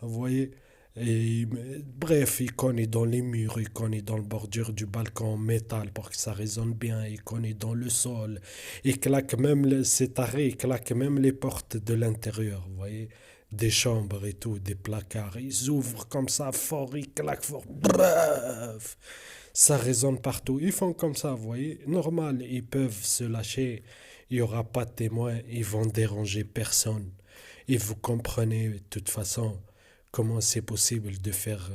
Vous voyez? Et, bref, il connaît dans les murs, il connaît dans le bordure du balcon en métal pour que ça résonne bien, il connaît dans le sol, il claque même, c'est taré, il claque même les portes de l'intérieur, vous voyez? Des chambres et tout, des placards, ils ouvrent comme ça fort, ils claquent fort. Bref, ça résonne partout. Ils font comme ça, vous voyez. Normal, ils peuvent se lâcher. Il n'y aura pas de témoins. Ils vont déranger personne. Et vous comprenez de toute façon comment c'est possible de faire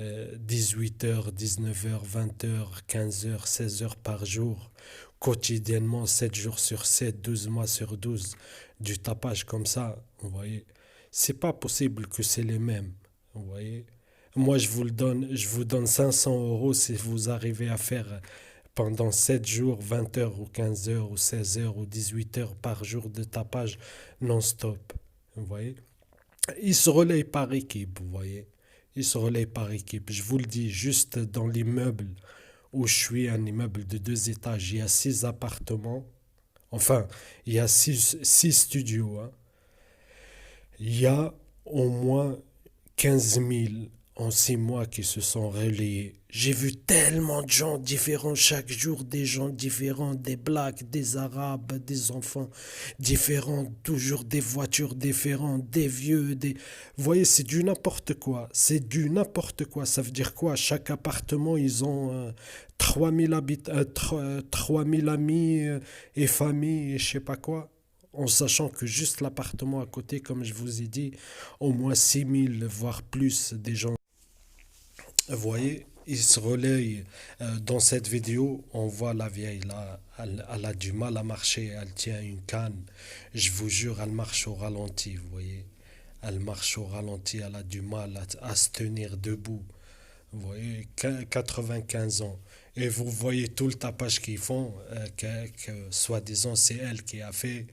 18 heures, 19 heures, 20 heures, 15 heures, 16 heures par jour, quotidiennement, 7 jours sur 7, 12 mois sur 12, du tapage comme ça, vous voyez. C'est pas possible que c'est les mêmes, vous voyez. Moi, je vous donne 500 € si vous arrivez à faire pendant 7 jours, 20 heures ou 15 heures ou 16 heures ou 18 heures par jour de tapage non-stop. Vous voyez? Ils se relayent par équipe, vous voyez? Ils se relayent par équipe. Je vous le dis, juste dans l'immeuble où je suis, un immeuble de 2 étages, il y a 6 appartements. Enfin, il y a six studios, hein. Il y a au moins 15 000 en 6 mois qui se sont relayés. J'ai vu tellement de gens différents chaque jour, des gens différents, des blacks, des arabes, des enfants différents, toujours des voitures différentes, des vieux, des... Vous voyez, c'est du n'importe quoi. C'est du n'importe quoi. Ça veut dire quoi? Chaque appartement, ils ont 3000 3000 amis et familles et je sais pas quoi, en sachant que juste l'appartement à côté, comme je vous ai dit, au moins 6 000, voire plus des gens. Vous voyez, il se relaye. Dans cette vidéo, on voit la vieille là, elle a du mal à marcher, elle tient une canne. Je vous jure, elle marche au ralenti, vous voyez. Elle marche au ralenti, elle a du mal à se tenir debout. Vous voyez, 95 ans. Et vous voyez tout le tapage qu'ils font, que soi-disant c'est elle qui a fait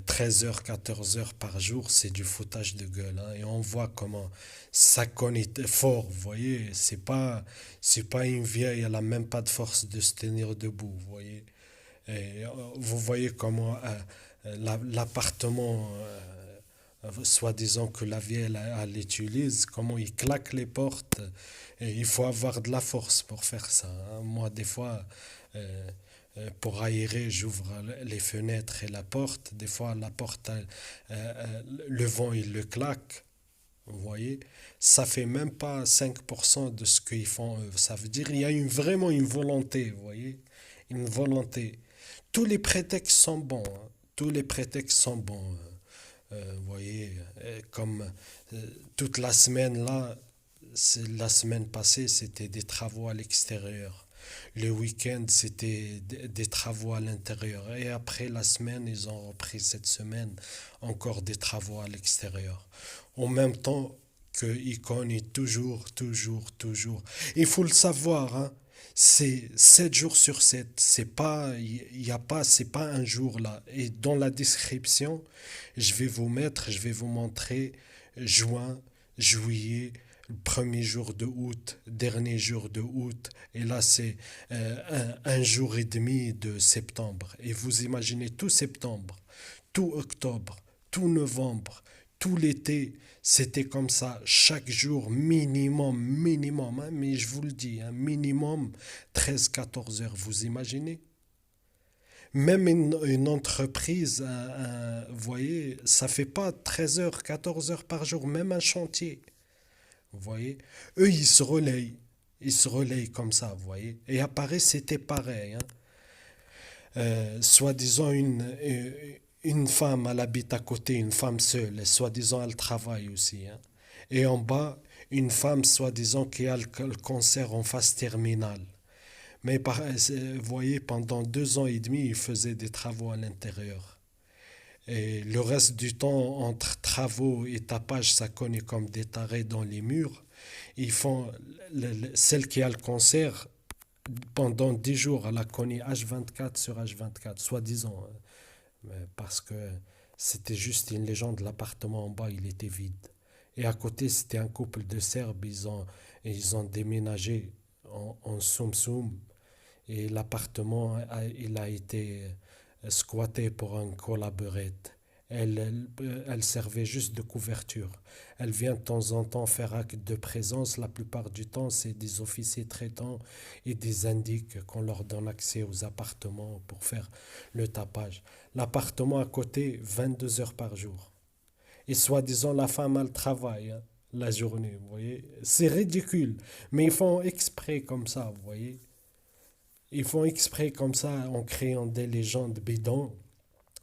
13 heures, 14 heures par jour, c'est du foutage de gueule, hein. Et on voit comment ça connaît fort, vous voyez. C'est pas une vieille, elle a même pas de force de se tenir debout, vous voyez. Et vous voyez comment l'appartement, soi-disant que la vieille elle utilise, comment il claque les portes. Et il faut avoir de la force pour faire ça, hein. Moi, des fois, euh, pour aérer, j'ouvre les fenêtres et la porte. Des fois, la porte, le vent, il le claque. Vous voyez, ça fait même pas 5% de ce qu'ils font eux. Ça veut dire qu'il y a vraiment une volonté, vous voyez, une volonté. Tous les prétextes sont bons, hein. Tous les prétextes sont bons. Vous voyez, comme toute la semaine là, la semaine passée, c'était des travaux à l'extérieur. Le week-end, c'était des travaux à l'intérieur. Et après la semaine, ils ont repris cette semaine encore des travaux à l'extérieur. En même temps que Icon est toujours, toujours, toujours. Il faut le savoir, hein. C'est 7 jours sur 7. C'est pas, il y a pas, c'est pas un jour là. Et dans la description, je vais vous montrer juin, juillet, le premier jour de août, dernier jour de août, et là c'est un jour et demi de septembre. Et vous imaginez tout septembre, tout octobre, tout novembre, tout l'été, c'était comme ça, chaque jour, minimum, minimum, hein, mais je vous le dis, hein, minimum 13 14 heures, vous imaginez? Même une entreprise, vous voyez, ça fait pas 13 heures, 14 heures par jour, même un chantier. Vous voyez? Eux, ils se relayent. Ils se relayent comme ça, vous voyez? Et à Paris, c'était pareil, hein. Soi-disant, une femme, elle habite à côté, une femme seule, et soi-disant, elle travaille aussi, hein. Et en bas, une femme, soi-disant, qui a le cancer en phase terminale. Mais vous voyez, pendant 2 ans et demi, ils faisaient des travaux à l'intérieur. Et le reste du temps, entre travaux et tapage, ça connaît comme des tarés dans les murs. Ils font, celle qui a le cancer, pendant 10 jours, elle a connu H24 sur H24, soi-disant, hein. Parce que c'était juste une légende, l'appartement en bas, il était vide. Et à côté, c'était un couple de Serbes, ils ont déménagé en Soum Soum. Et l'appartement, il a été squatté pour un collaborate. Elle servait juste de couverture. Elle vient de temps en temps faire acte de présence. La plupart du temps, c'est des officiers traitants et des indiques qu'on leur donne accès aux appartements pour faire le tapage. L'appartement à côté, 22 heures par jour. Et soi-disant, la femme, elle travaille, hein, la journée, vous voyez. C'est ridicule, mais ils font exprès comme ça, vous voyez. Ils font exprès comme ça en créant des légendes bidons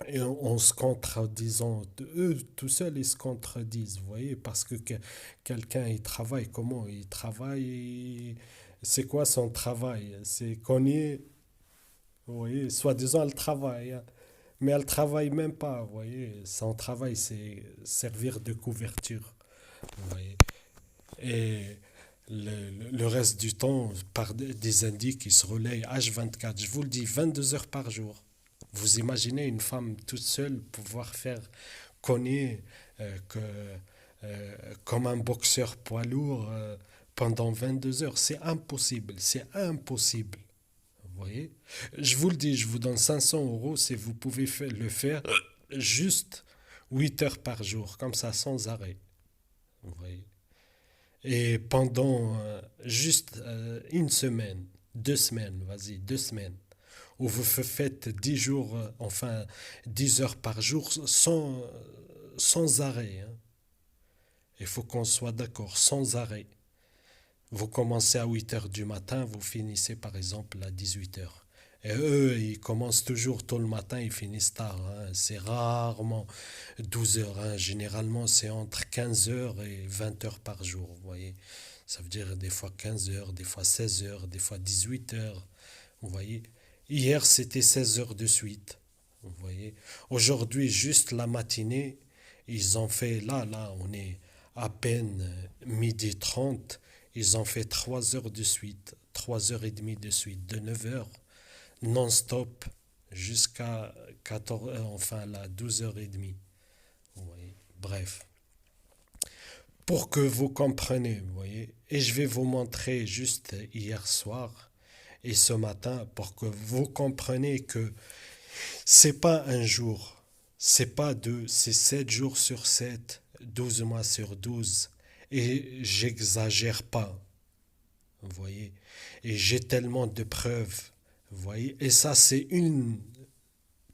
et en se contredisant. Eux, tout seuls, ils se contredisent, vous voyez, parce que quelqu'un, il travaille comment? Il travaille, c'est quoi son travail? C'est cogner, vous voyez, soi-disant, elle travaille, hein. Mais elle travaille même pas, vous voyez. Son travail, c'est servir de couverture, vous voyez. Et le reste du temps, par des indices qui se relayent H24, je vous le dis, 22 heures par jour. Vous imaginez une femme toute seule pouvoir faire cogner que, comme un boxeur poids lourd pendant 22 heures. C'est impossible, c'est impossible. Vous voyez? Je vous le dis, je vous donne 500 € si vous pouvez le faire juste 8 heures par jour, comme ça, sans arrêt. Vous voyez? Et pendant juste une semaine, 2 semaines, vas-y, 2 semaines, où vous faites 10 jours, enfin 10 heures par jour sans arrêt, hein. Il faut qu'on soit d'accord, sans arrêt. Vous commencez à 8 heures du matin, vous finissez par exemple à 18 heures. Et eux, ils commencent toujours tôt le matin, ils finissent tard, hein. C'est rarement 12 heures, hein. Généralement, c'est entre 15 heures et 20 heures par jour, vous voyez. Ça veut dire des fois 15 heures, des fois 16 heures, des fois 18 heures. Vous voyez? Hier, c'était 16 heures de suite. Vous voyez? Aujourd'hui, juste la matinée, ils ont fait, là, on est à peine 12h30. Ils ont fait 3 heures de suite, 3 heures et demie de suite, de 9 heures, non-stop, jusqu'à 14, enfin là, 12h30. Vous voyez? Bref, pour que vous compreniez, vous voyez, et je vais vous montrer juste hier soir et ce matin pour que vous compreniez que c'est pas un jour, c'est pas deux, c'est 7 jours sur 7, 12 mois sur 12, et j'exagère pas, vous voyez, et j'ai tellement de preuves, vous voyez, et ça c'est une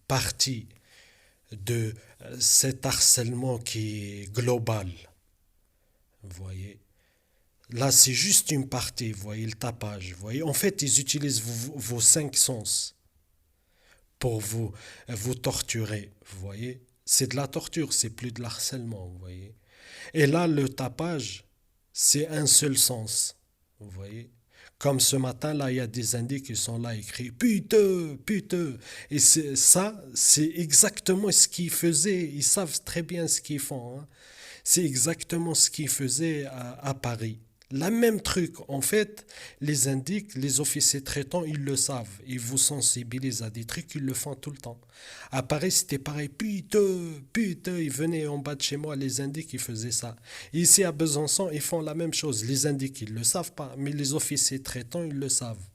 partie de cet harcèlement qui est global, vous voyez. Là, c'est juste une partie, vous voyez, le tapage. Vous voyez, en fait, ils utilisent vos cinq sens pour vous torturer, vous voyez. C'est de la torture, c'est plus de l'harcèlement, vous voyez. Et là, le tapage, c'est un seul sens, vous voyez. Comme ce matin, là, il y a des indices qui sont là écrits putain, putain. Et ça, c'est exactement ce qu'ils faisaient. Ils savent très bien ce qu'ils font, hein. C'est exactement ce qu'ils faisaient à Paris. La même truc, en fait, les indiques, les officiers traitants, ils le savent. Ils vous sensibilisent à des trucs, ils le font tout le temps. À Paris, c'était pareil. Putain, putain, ils venaient en bas de chez moi, les indiques, ils faisaient ça. Ici, à Besançon, ils font la même chose. Les indiques, ils ne le savent pas, mais les officiers traitants, ils le savent.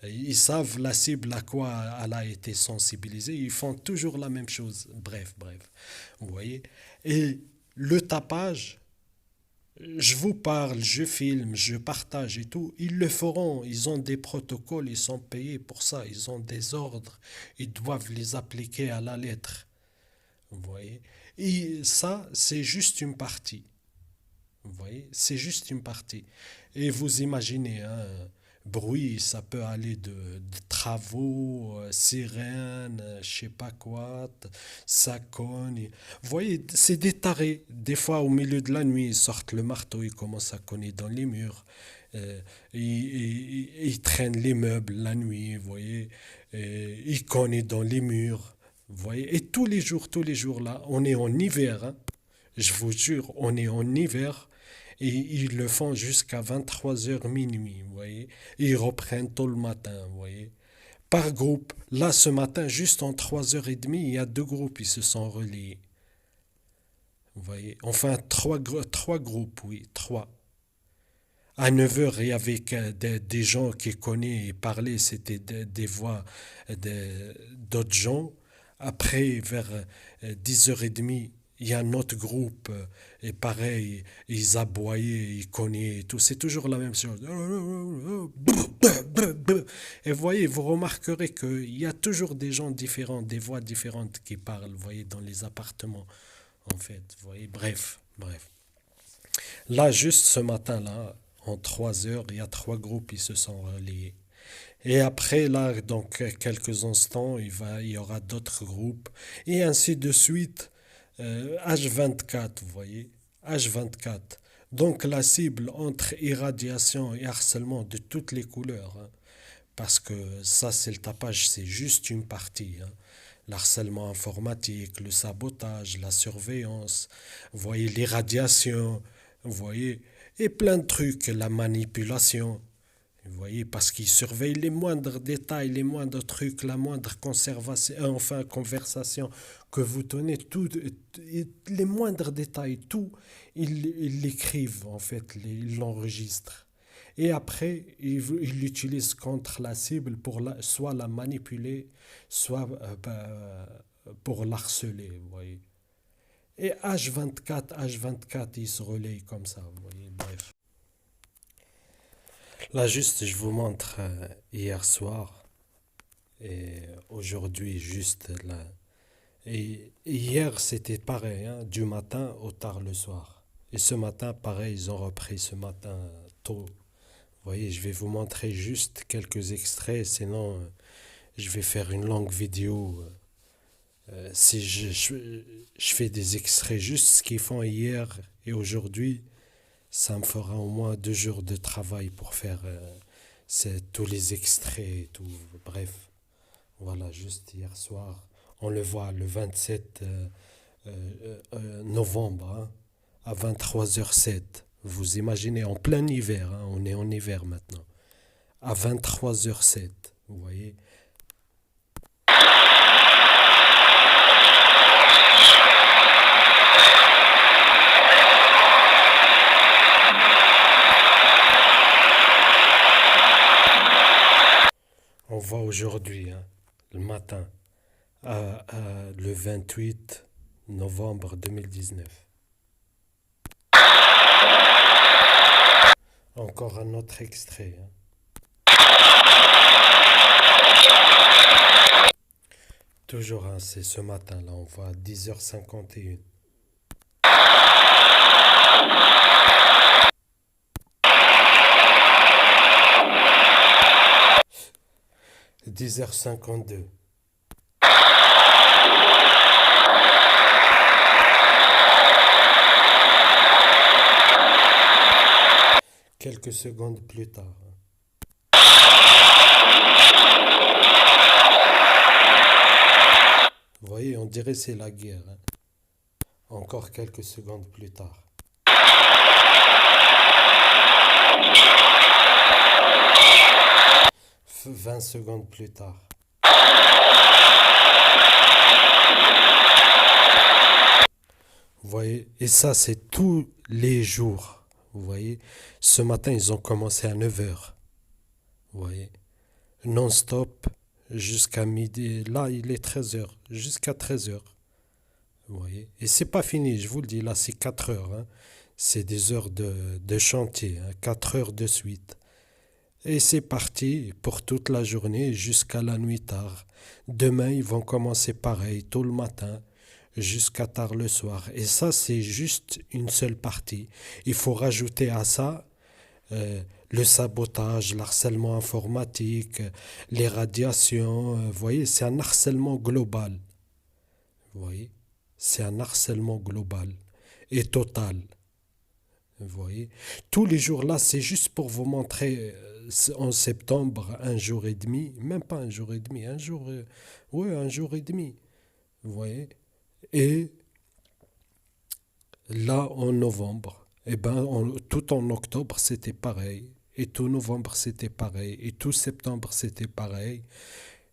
Ils savent la cible à quoi elle a été sensibilisée. Ils font toujours la même chose. Bref, bref. Vous voyez? Et le tapage, je vous parle, je filme, je partage et tout. Ils le feront. Ils ont des protocoles, ils sont payés pour ça. Ils ont des ordres. Ils doivent les appliquer à la lettre. Vous voyez? Et ça, c'est juste une partie. Vous voyez? C'est juste une partie. Et vous imaginez, hein, bruit, ça peut aller de travaux, sirènes, je sais pas quoi, ça cogne. Vous voyez, c'est des tarés. Des fois, au milieu de la nuit, ils sortent le marteau, ils commencent à cogner dans les murs. Ils traînent les meubles la nuit, vous voyez. Ils cognent dans les murs. Vous voyez, et tous les jours là, on est en hiver, hein. Je vous jure, on est en hiver et ils le font jusqu'à 23 heures minuit, vous voyez. Et ils reprennent tôt le matin, vous voyez. Par groupe, là ce matin, juste en 3h30, il y a deux groupes, ils se sont reliés. Vous voyez. Enfin, trois groupes, oui, trois. À 9 heures, il y avait des gens qui connaissaient et parlaient, c'était des voix d'autres gens. Après, vers 10h30, il y a un autre groupe, et pareil, ils aboyaient, ils cognaient et tout. C'est toujours la même chose. Et vous voyez, vous remarquerez qu'il y a toujours des gens différents, des voix différentes qui parlent, vous voyez, dans les appartements, en fait. Vous voyez, bref, bref. Là, juste ce matin-là, en 3 heures, il y a trois groupes qui se sont reliés. Et après, là, dans quelques instants, il y aura d'autres groupes. Et ainsi de suite, H24, vous voyez, H24. Donc la cible entre irradiation et harcèlement de toutes les couleurs, hein, parce que ça, c'est le tapage, c'est juste une partie, hein. L'harcèlement informatique, le sabotage, la surveillance, vous voyez, l'irradiation, vous voyez, et plein de trucs, la manipulation. Vous voyez, parce qu'ils surveillent les moindres détails, les moindres trucs, la moindre conservation, enfin conversation que vous tenez, tout, les moindres détails, tout, ils l'écrivent en fait, ils l'enregistrent. Et après, ils l'utilisent contre la cible pour soit la manipuler, soit pour l'harceler, vous voyez. Et H24, ils se relayent comme ça, vous voyez, bref. Là, juste, je vous montre hier soir et aujourd'hui, juste là. Et hier, c'était pareil, hein, du matin au tard le soir. Et ce matin, pareil, ils ont repris ce matin tôt. Vous voyez, je vais vous montrer juste quelques extraits, sinon je vais faire une longue vidéo. Si je fais des extraits juste ce qu'ils font hier et aujourd'hui, Ça me fera au moins 2 jours de travail pour faire tous les extraits et tout. Bref, voilà, juste hier soir, on le voit le 27 novembre, hein, à 23h07. Vous imaginez, en plein hiver, hein, on est en hiver maintenant, à 23h07, vous voyez. On voit aujourd'hui, hein, le matin, le 28 novembre 2019. Encore un autre extrait, hein. Toujours, hein, c'est ce matin, là, on voit à 10h51. 10h52. Quelques secondes plus tard, hein. Vous voyez, on dirait c'est la guerre, hein. Encore quelques secondes plus tard. 20 secondes plus tard. Vous voyez, et ça c'est tous les jours. Vous voyez, ce matin ils ont commencé à 9h. Vous voyez, non-stop jusqu'à midi. Là il est 13h, jusqu'à 13h. Vous voyez, et c'est pas fini, je vous le dis, là c'est 4 heures, hein. C'est des heures de chantier, hein, 4 heures de suite. Et c'est parti pour toute la journée jusqu'à la nuit tard. Demain, ils vont commencer pareil, tôt le matin, jusqu'à tard le soir. Et ça, c'est juste une seule partie. Il faut rajouter à ça le sabotage, l'harcèlement informatique, les radiations. Vous voyez, c'est un harcèlement global. Vous voyez, c'est un harcèlement global et total. Vous voyez, tous les jours là, c'est juste pour vous montrer en septembre, un jour et demi, même pas un jour et demi, un jour, ouais, un jour et demi. Vous voyez, et là en novembre, eh ben, tout en octobre c'était pareil, et tout novembre c'était pareil, et tout septembre c'était pareil,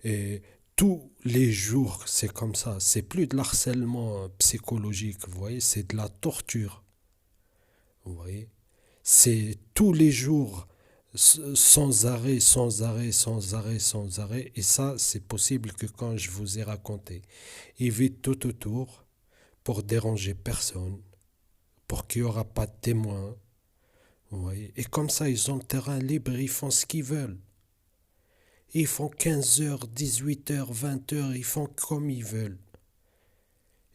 et tous les jours c'est comme ça. C'est plus de l'harcèlement psychologique, vous voyez, c'est de la torture. Vous voyez, c'est tous les jours, sans arrêt, sans arrêt, sans arrêt, sans arrêt. Et ça, c'est possible que quand je vous ai raconté, ils vident tout autour pour déranger personne, pour qu'il n'y aura pas de témoins. Vous voyez, et comme ça, ils ont le terrain libre, ils font ce qu'ils veulent. Ils font 15h, 18h, 20h, ils font comme ils veulent.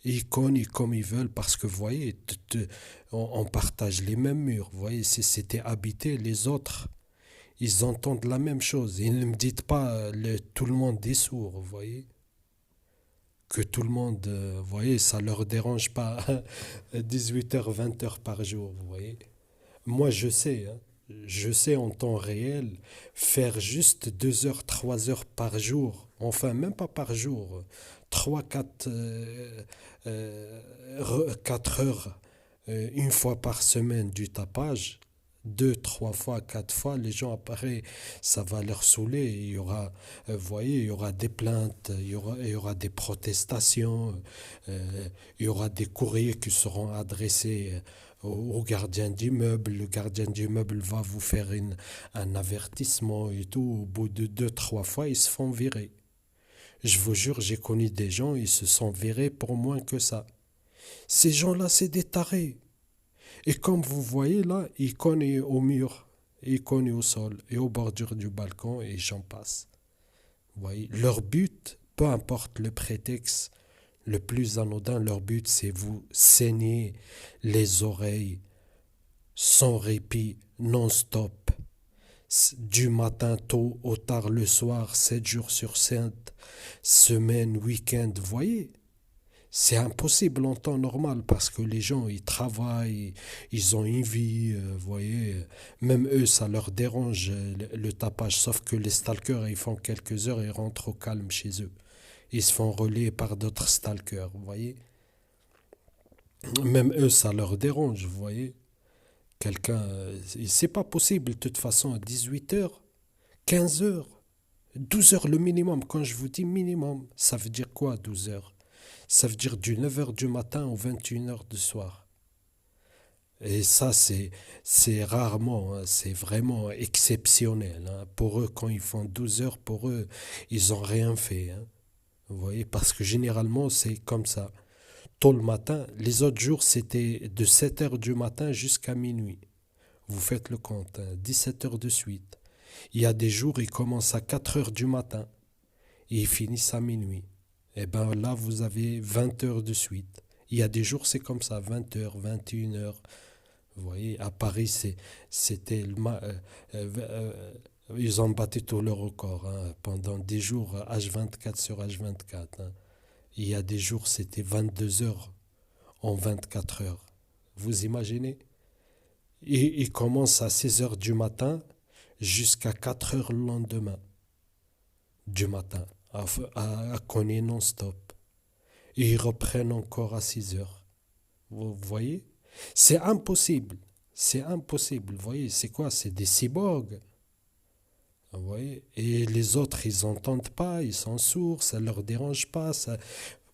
Ils cognent comme ils veulent parce que, vous voyez, on partage les mêmes murs. Vous voyez, si c'était habité, les autres, ils entendent la même chose. Ils ne me dites pas tout le monde est sourd, vous voyez. Que tout le monde, vous voyez, ça ne leur dérange pas 18h, 20h par jour, vous voyez. Moi, je sais, hein, je sais en temps réel faire juste 2 heures, 3 heures par jour. Enfin, même pas par jour. 3 4 4 heures une fois par semaine du tapage. 2 3 fois, 4 fois, les gens après, ça va leur saouler. Il y aura, vous voyez, il y aura des plaintes, il y aura des protestations, il y aura des courriers qui seront adressés au gardien d'immeuble. Le gardien d'immeuble va vous faire un avertissement et tout. Au bout de 2 3 fois, ils se font virer. Je vous jure, j'ai connu des gens, ils se sont virés pour moins que ça. Ces gens-là, c'est des tarés. Et comme vous voyez là, ils cognent au mur, ils cognent au sol et aux bordures du balcon et j'en passe. Vous voyez, leur but, peu importe le prétexte, le plus anodin, leur but, c'est vous saigner les oreilles sans répit, non-stop, du matin tôt au tard le soir, 7 jours sur 7, semaine, week-end, vous voyez. C'est impossible en temps normal parce que les gens, ils travaillent, ils ont une vie, vous voyez. Même eux, ça leur dérange le tapage, sauf que les stalkers, ils font quelques heures et rentrent au calme chez eux. Ils se font relayer par d'autres stalkers, vous voyez. Même eux, ça leur dérange, vous voyez. Quelqu'un, c'est pas possible de toute façon à 18 heures, 15 heures, 12 heures le minimum. Quand je vous dis minimum, ça veut dire quoi 12 heures? Ça veut dire du 9 heures du matin au 21 heures du soir. Et ça, c'est rarement, hein, c'est vraiment exceptionnel, hein. Pour eux, quand ils font 12 heures, pour eux, ils n'ont rien fait, hein. Vous voyez, parce que généralement, c'est comme ça. Tôt le matin, les autres jours, c'était de 7 heures du matin jusqu'à minuit. Vous faites le compte, hein, 17 heures de suite. Il y a des jours, ils commencent à 4 heures du matin et ils finissent à minuit. Et bien là, vous avez 20 heures de suite. Il y a des jours, c'est comme ça, 20 heures, 21 heures. Vous voyez, à Paris, c'était ils ont battu tout le record, hein, pendant des jours H24 sur H24, hein. Il y a des jours, c'était 22 heures en 24 heures. Vous imaginez? Et ils commencent à 6 heures du matin jusqu'à 4 heures le lendemain du matin, à Koné non-stop. Et ils reprennent encore à 6 heures. Vous voyez? C'est impossible. C'est impossible. Vous voyez, c'est quoi? C'est des cyborgs. Vous voyez? Et les autres, ils n'entendent pas, ils sont sourds, ça ne leur dérange pas. Ça...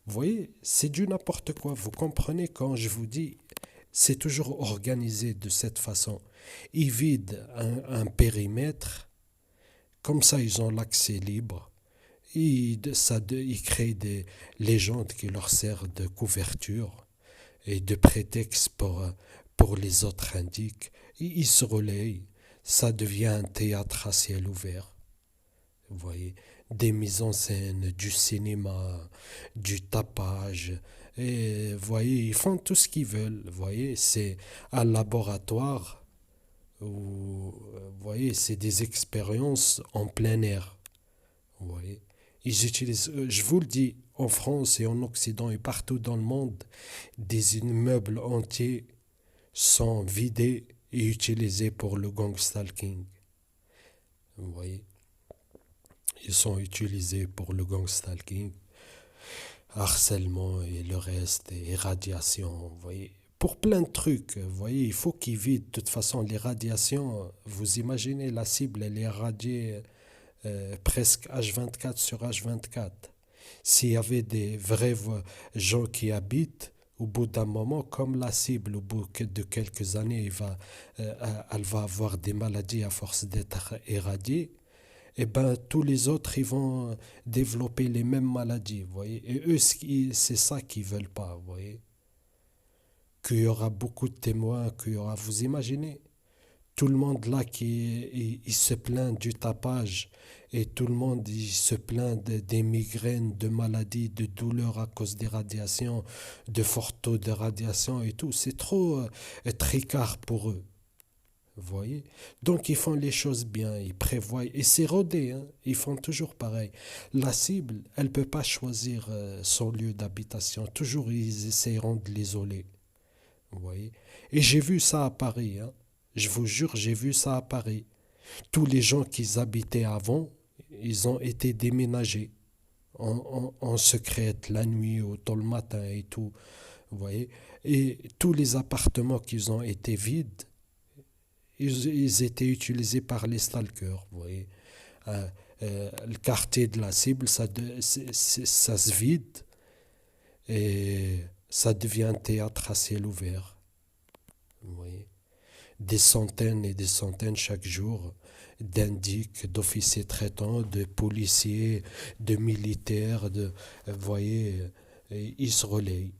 Vous voyez, c'est du n'importe quoi. Vous comprenez quand je vous dis, c'est toujours organisé de cette façon. Ils vident un périmètre, comme ça ils ont l'accès libre. Ils créent des légendes qui leur servent de couverture et de prétexte pour les autres indiques. Ils se relayent. Ça devient un théâtre à ciel ouvert. Vous voyez, des mises en scène, du cinéma, du tapage. Et vous voyez, ils font tout ce qu'ils veulent. Vous voyez, c'est un laboratoire où, vous voyez, c'est des expériences en plein air. Vous voyez, ils utilisent, je vous le dis, en France et en Occident et partout dans le monde, des immeubles entiers sont vidés et utilisés pour le gang stalking. Vous voyez, ils sont utilisés pour le gang stalking, harcèlement et le reste, et radiation, vous voyez. Pour plein de trucs, vous voyez, il faut qu'ils vident. De toute façon, les radiations, vous imaginez, la cible, elle est radiée presque H24 sur H24. S'il y avait des vrais gens qui habitent, au bout d'un moment, comme la cible, au bout de quelques années, elle va avoir des maladies à force d'être éradiée, et ben tous les autres, ils vont développer les mêmes maladies, vous voyez. Et eux, c'est ça qu'ils veulent pas, vous voyez. Qu'il y aura beaucoup de témoins, qu'il y aura, vous imaginez, tout le monde là il se plaint du tapage et tout le monde il se plaint des migraines, de maladies, de douleurs à cause des radiations, de forts taux de radiation et tout. C'est trop tricard pour eux. Vous voyez? Donc ils font les choses bien, ils prévoient, et c'est rodé, hein, ils font toujours pareil. La cible, elle ne peut pas choisir son lieu d'habitation. Toujours ils essayeront de l'isoler. Vous voyez? Et j'ai vu ça à Paris, hein. Je vous jure, j'ai vu ça à Paris. Tous les gens qui habitaient avant, ils ont été déménagés en secret la nuit ou tôt le matin et tout. Vous voyez? Et tous les appartements qui ont été vides, ils étaient utilisés par les stalkers. Vous voyez? Le quartier de la cible, ça se vide et ça devient un théâtre à ciel ouvert. Vous voyez? Des centaines et des centaines chaque jour d'indiques, d'officiers traitants, de policiers, de militaires, vous voyez, ils se relayent.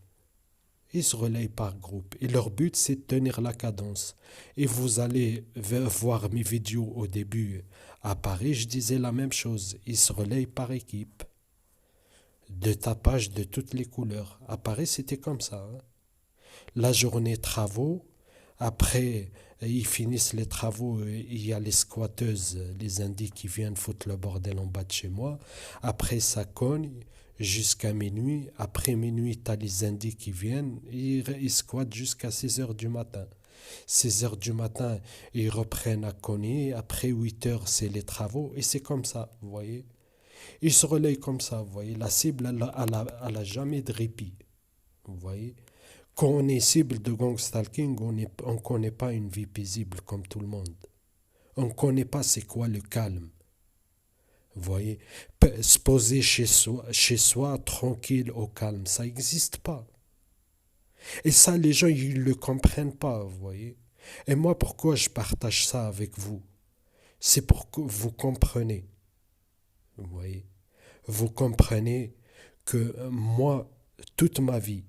Ils se relayent par groupe. Et leur but, c'est de tenir la cadence. Et vous allez voir mes vidéos au début à Paris, je disais la même chose. Ils se relayent par équipe. De tapage de toutes les couleurs. À Paris, c'était comme ça, hein. La journée travaux, Après, ils finissent les travaux, il y a les squatteuses, les Indies qui viennent foutre le bordel en bas de chez moi. Après, ça cogne jusqu'à minuit. Après minuit, t'as les Indies qui viennent, ils squattent jusqu'à 6 heures du matin. 6 heures du matin, ils reprennent à cogner. Après 8 heures, c'est les travaux. Et c'est comme ça, vous voyez. Ils se relayent comme ça, vous voyez. La cible, elle a jamais de répit, vous voyez. Quand on est cible de gang stalking, on ne connaît pas une vie paisible comme tout le monde. On ne connaît pas c'est quoi le calme. Vous voyez, se poser chez soi, tranquille, au calme, ça n'existe pas. Et ça, les gens, ils ne le comprennent pas, vous voyez. Et moi, pourquoi je partage ça avec vous? C'est pour que vous compreniez, vous voyez. Vous comprenez que moi, toute ma vie,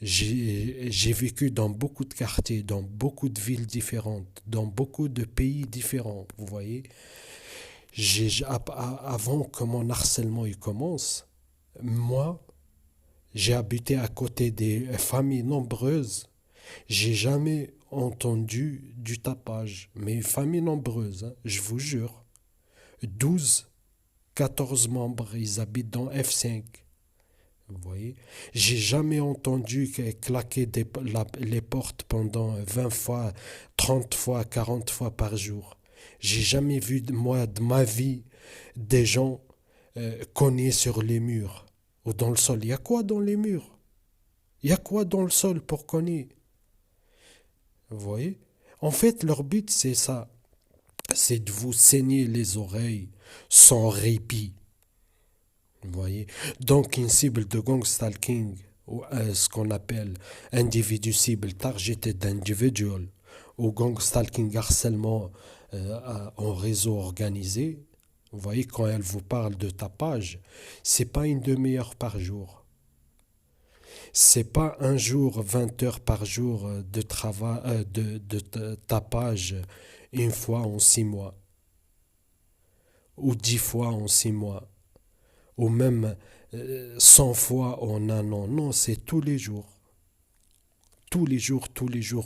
j'ai vécu dans beaucoup de quartiers, dans beaucoup de villes différentes, dans beaucoup de pays différents, vous voyez. Avant que mon harcèlement il commence, moi, j'ai habité à côté des familles nombreuses. J'ai jamais entendu du tapage, mais familles nombreuses, hein, je vous jure. 12, 14 membres, ils habitent dans F5. Vous voyez, j'ai jamais entendu claquer les portes pendant 20 fois, 30 fois, 40 fois par jour. J'ai jamais vu, moi, de ma vie, des gens cogner sur les murs ou dans le sol. Il y a quoi dans les murs? Il y a quoi dans le sol pour cogner? Vous voyez? En fait, leur but, c'est ça. C'est de vous saigner les oreilles sans répit. Vous voyez? Donc, une cible de gang stalking, ou ce qu'on appelle individu cible, targeted individual, ou gang stalking harcèlement en réseau organisé, vous voyez, quand elle vous parle de tapage, c'est pas une demi-heure par jour. C'est pas un jour, 20 heures par jour de travail, de tapage une fois en 6 mois, ou 10 fois en 6 mois, ou même 100 fois en un an. Non, c'est tous les jours. Tous les jours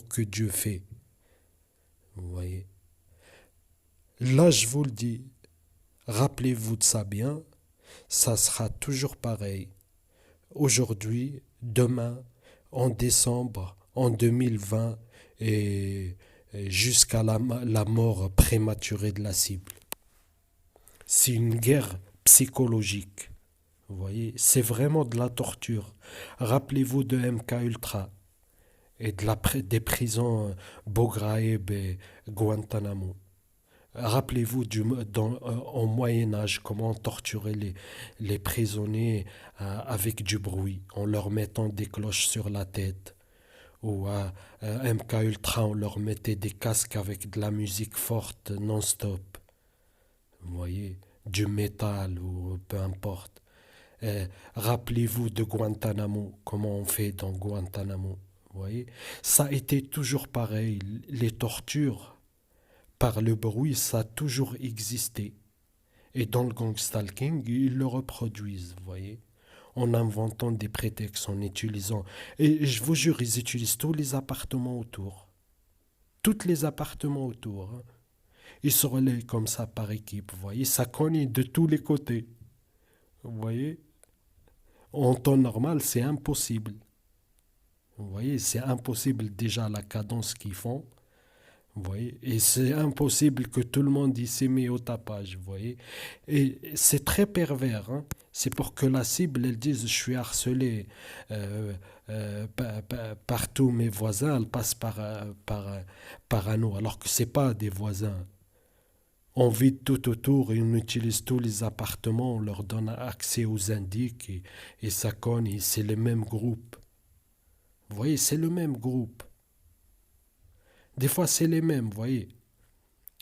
que Dieu fait. Vous voyez. Là, je vous le dis, rappelez-vous de ça bien, ça sera toujours pareil. Aujourd'hui, demain, en décembre, en 2020, et jusqu'à la mort prématurée de la cible. C'est une guerre psychologique. Vous voyez, c'est vraiment de la torture. Rappelez-vous de MK Ultra et des prisons Boghraib et Guantanamo. Rappelez-vous au Moyen Âge comment on torturait les prisonniers avec du bruit, en leur mettant des cloches sur la tête. Ou à MK Ultra, on leur mettait des casques avec de la musique forte non-stop. Vous voyez, du métal ou peu importe. Rappelez-vous de Guantanamo, comment on fait dans Guantanamo. Vous voyez, ça a été toujours pareil. Les tortures par le bruit, ça a toujours existé. Et dans le gang stalking, ils le reproduisent, vous voyez, en inventant des prétextes, en utilisant. Et je vous jure, ils utilisent tous les appartements autour. Tous les appartements autour. Hein. Ils se relaient comme ça par équipe, vous voyez, ça cogne de tous les côtés. Vous voyez, en temps normal, c'est impossible. Vous voyez, c'est impossible déjà la cadence qu'ils font. Vous voyez, et c'est impossible que tout le monde y s'est mis au tapage, vous voyez. Et c'est très pervers, hein. C'est pour que la cible, elle dise, je suis harcelé par tous mes voisins, elle passe par un alors que c'est pas des voisins. On vide tout autour et on utilise tous les appartements, on leur donne accès aux indices et ça cogne, et c'est le même groupe. Vous voyez, c'est le même groupe. Des fois, c'est les mêmes, vous voyez.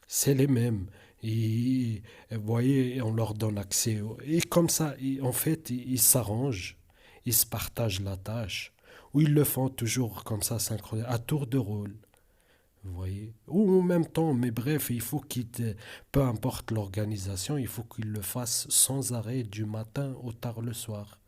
C'est les mêmes. Et, vous voyez, on leur donne accès. Et comme ça, en fait, ils s'arrangent, ils se partagent la tâche. Ou ils le font toujours comme ça, synchronisé, à tour de rôle. Vous voyez. Ou en même temps, mais bref, il faut peu importe l'organisation, il faut qu'ils le fassent sans arrêt du matin au tard le soir.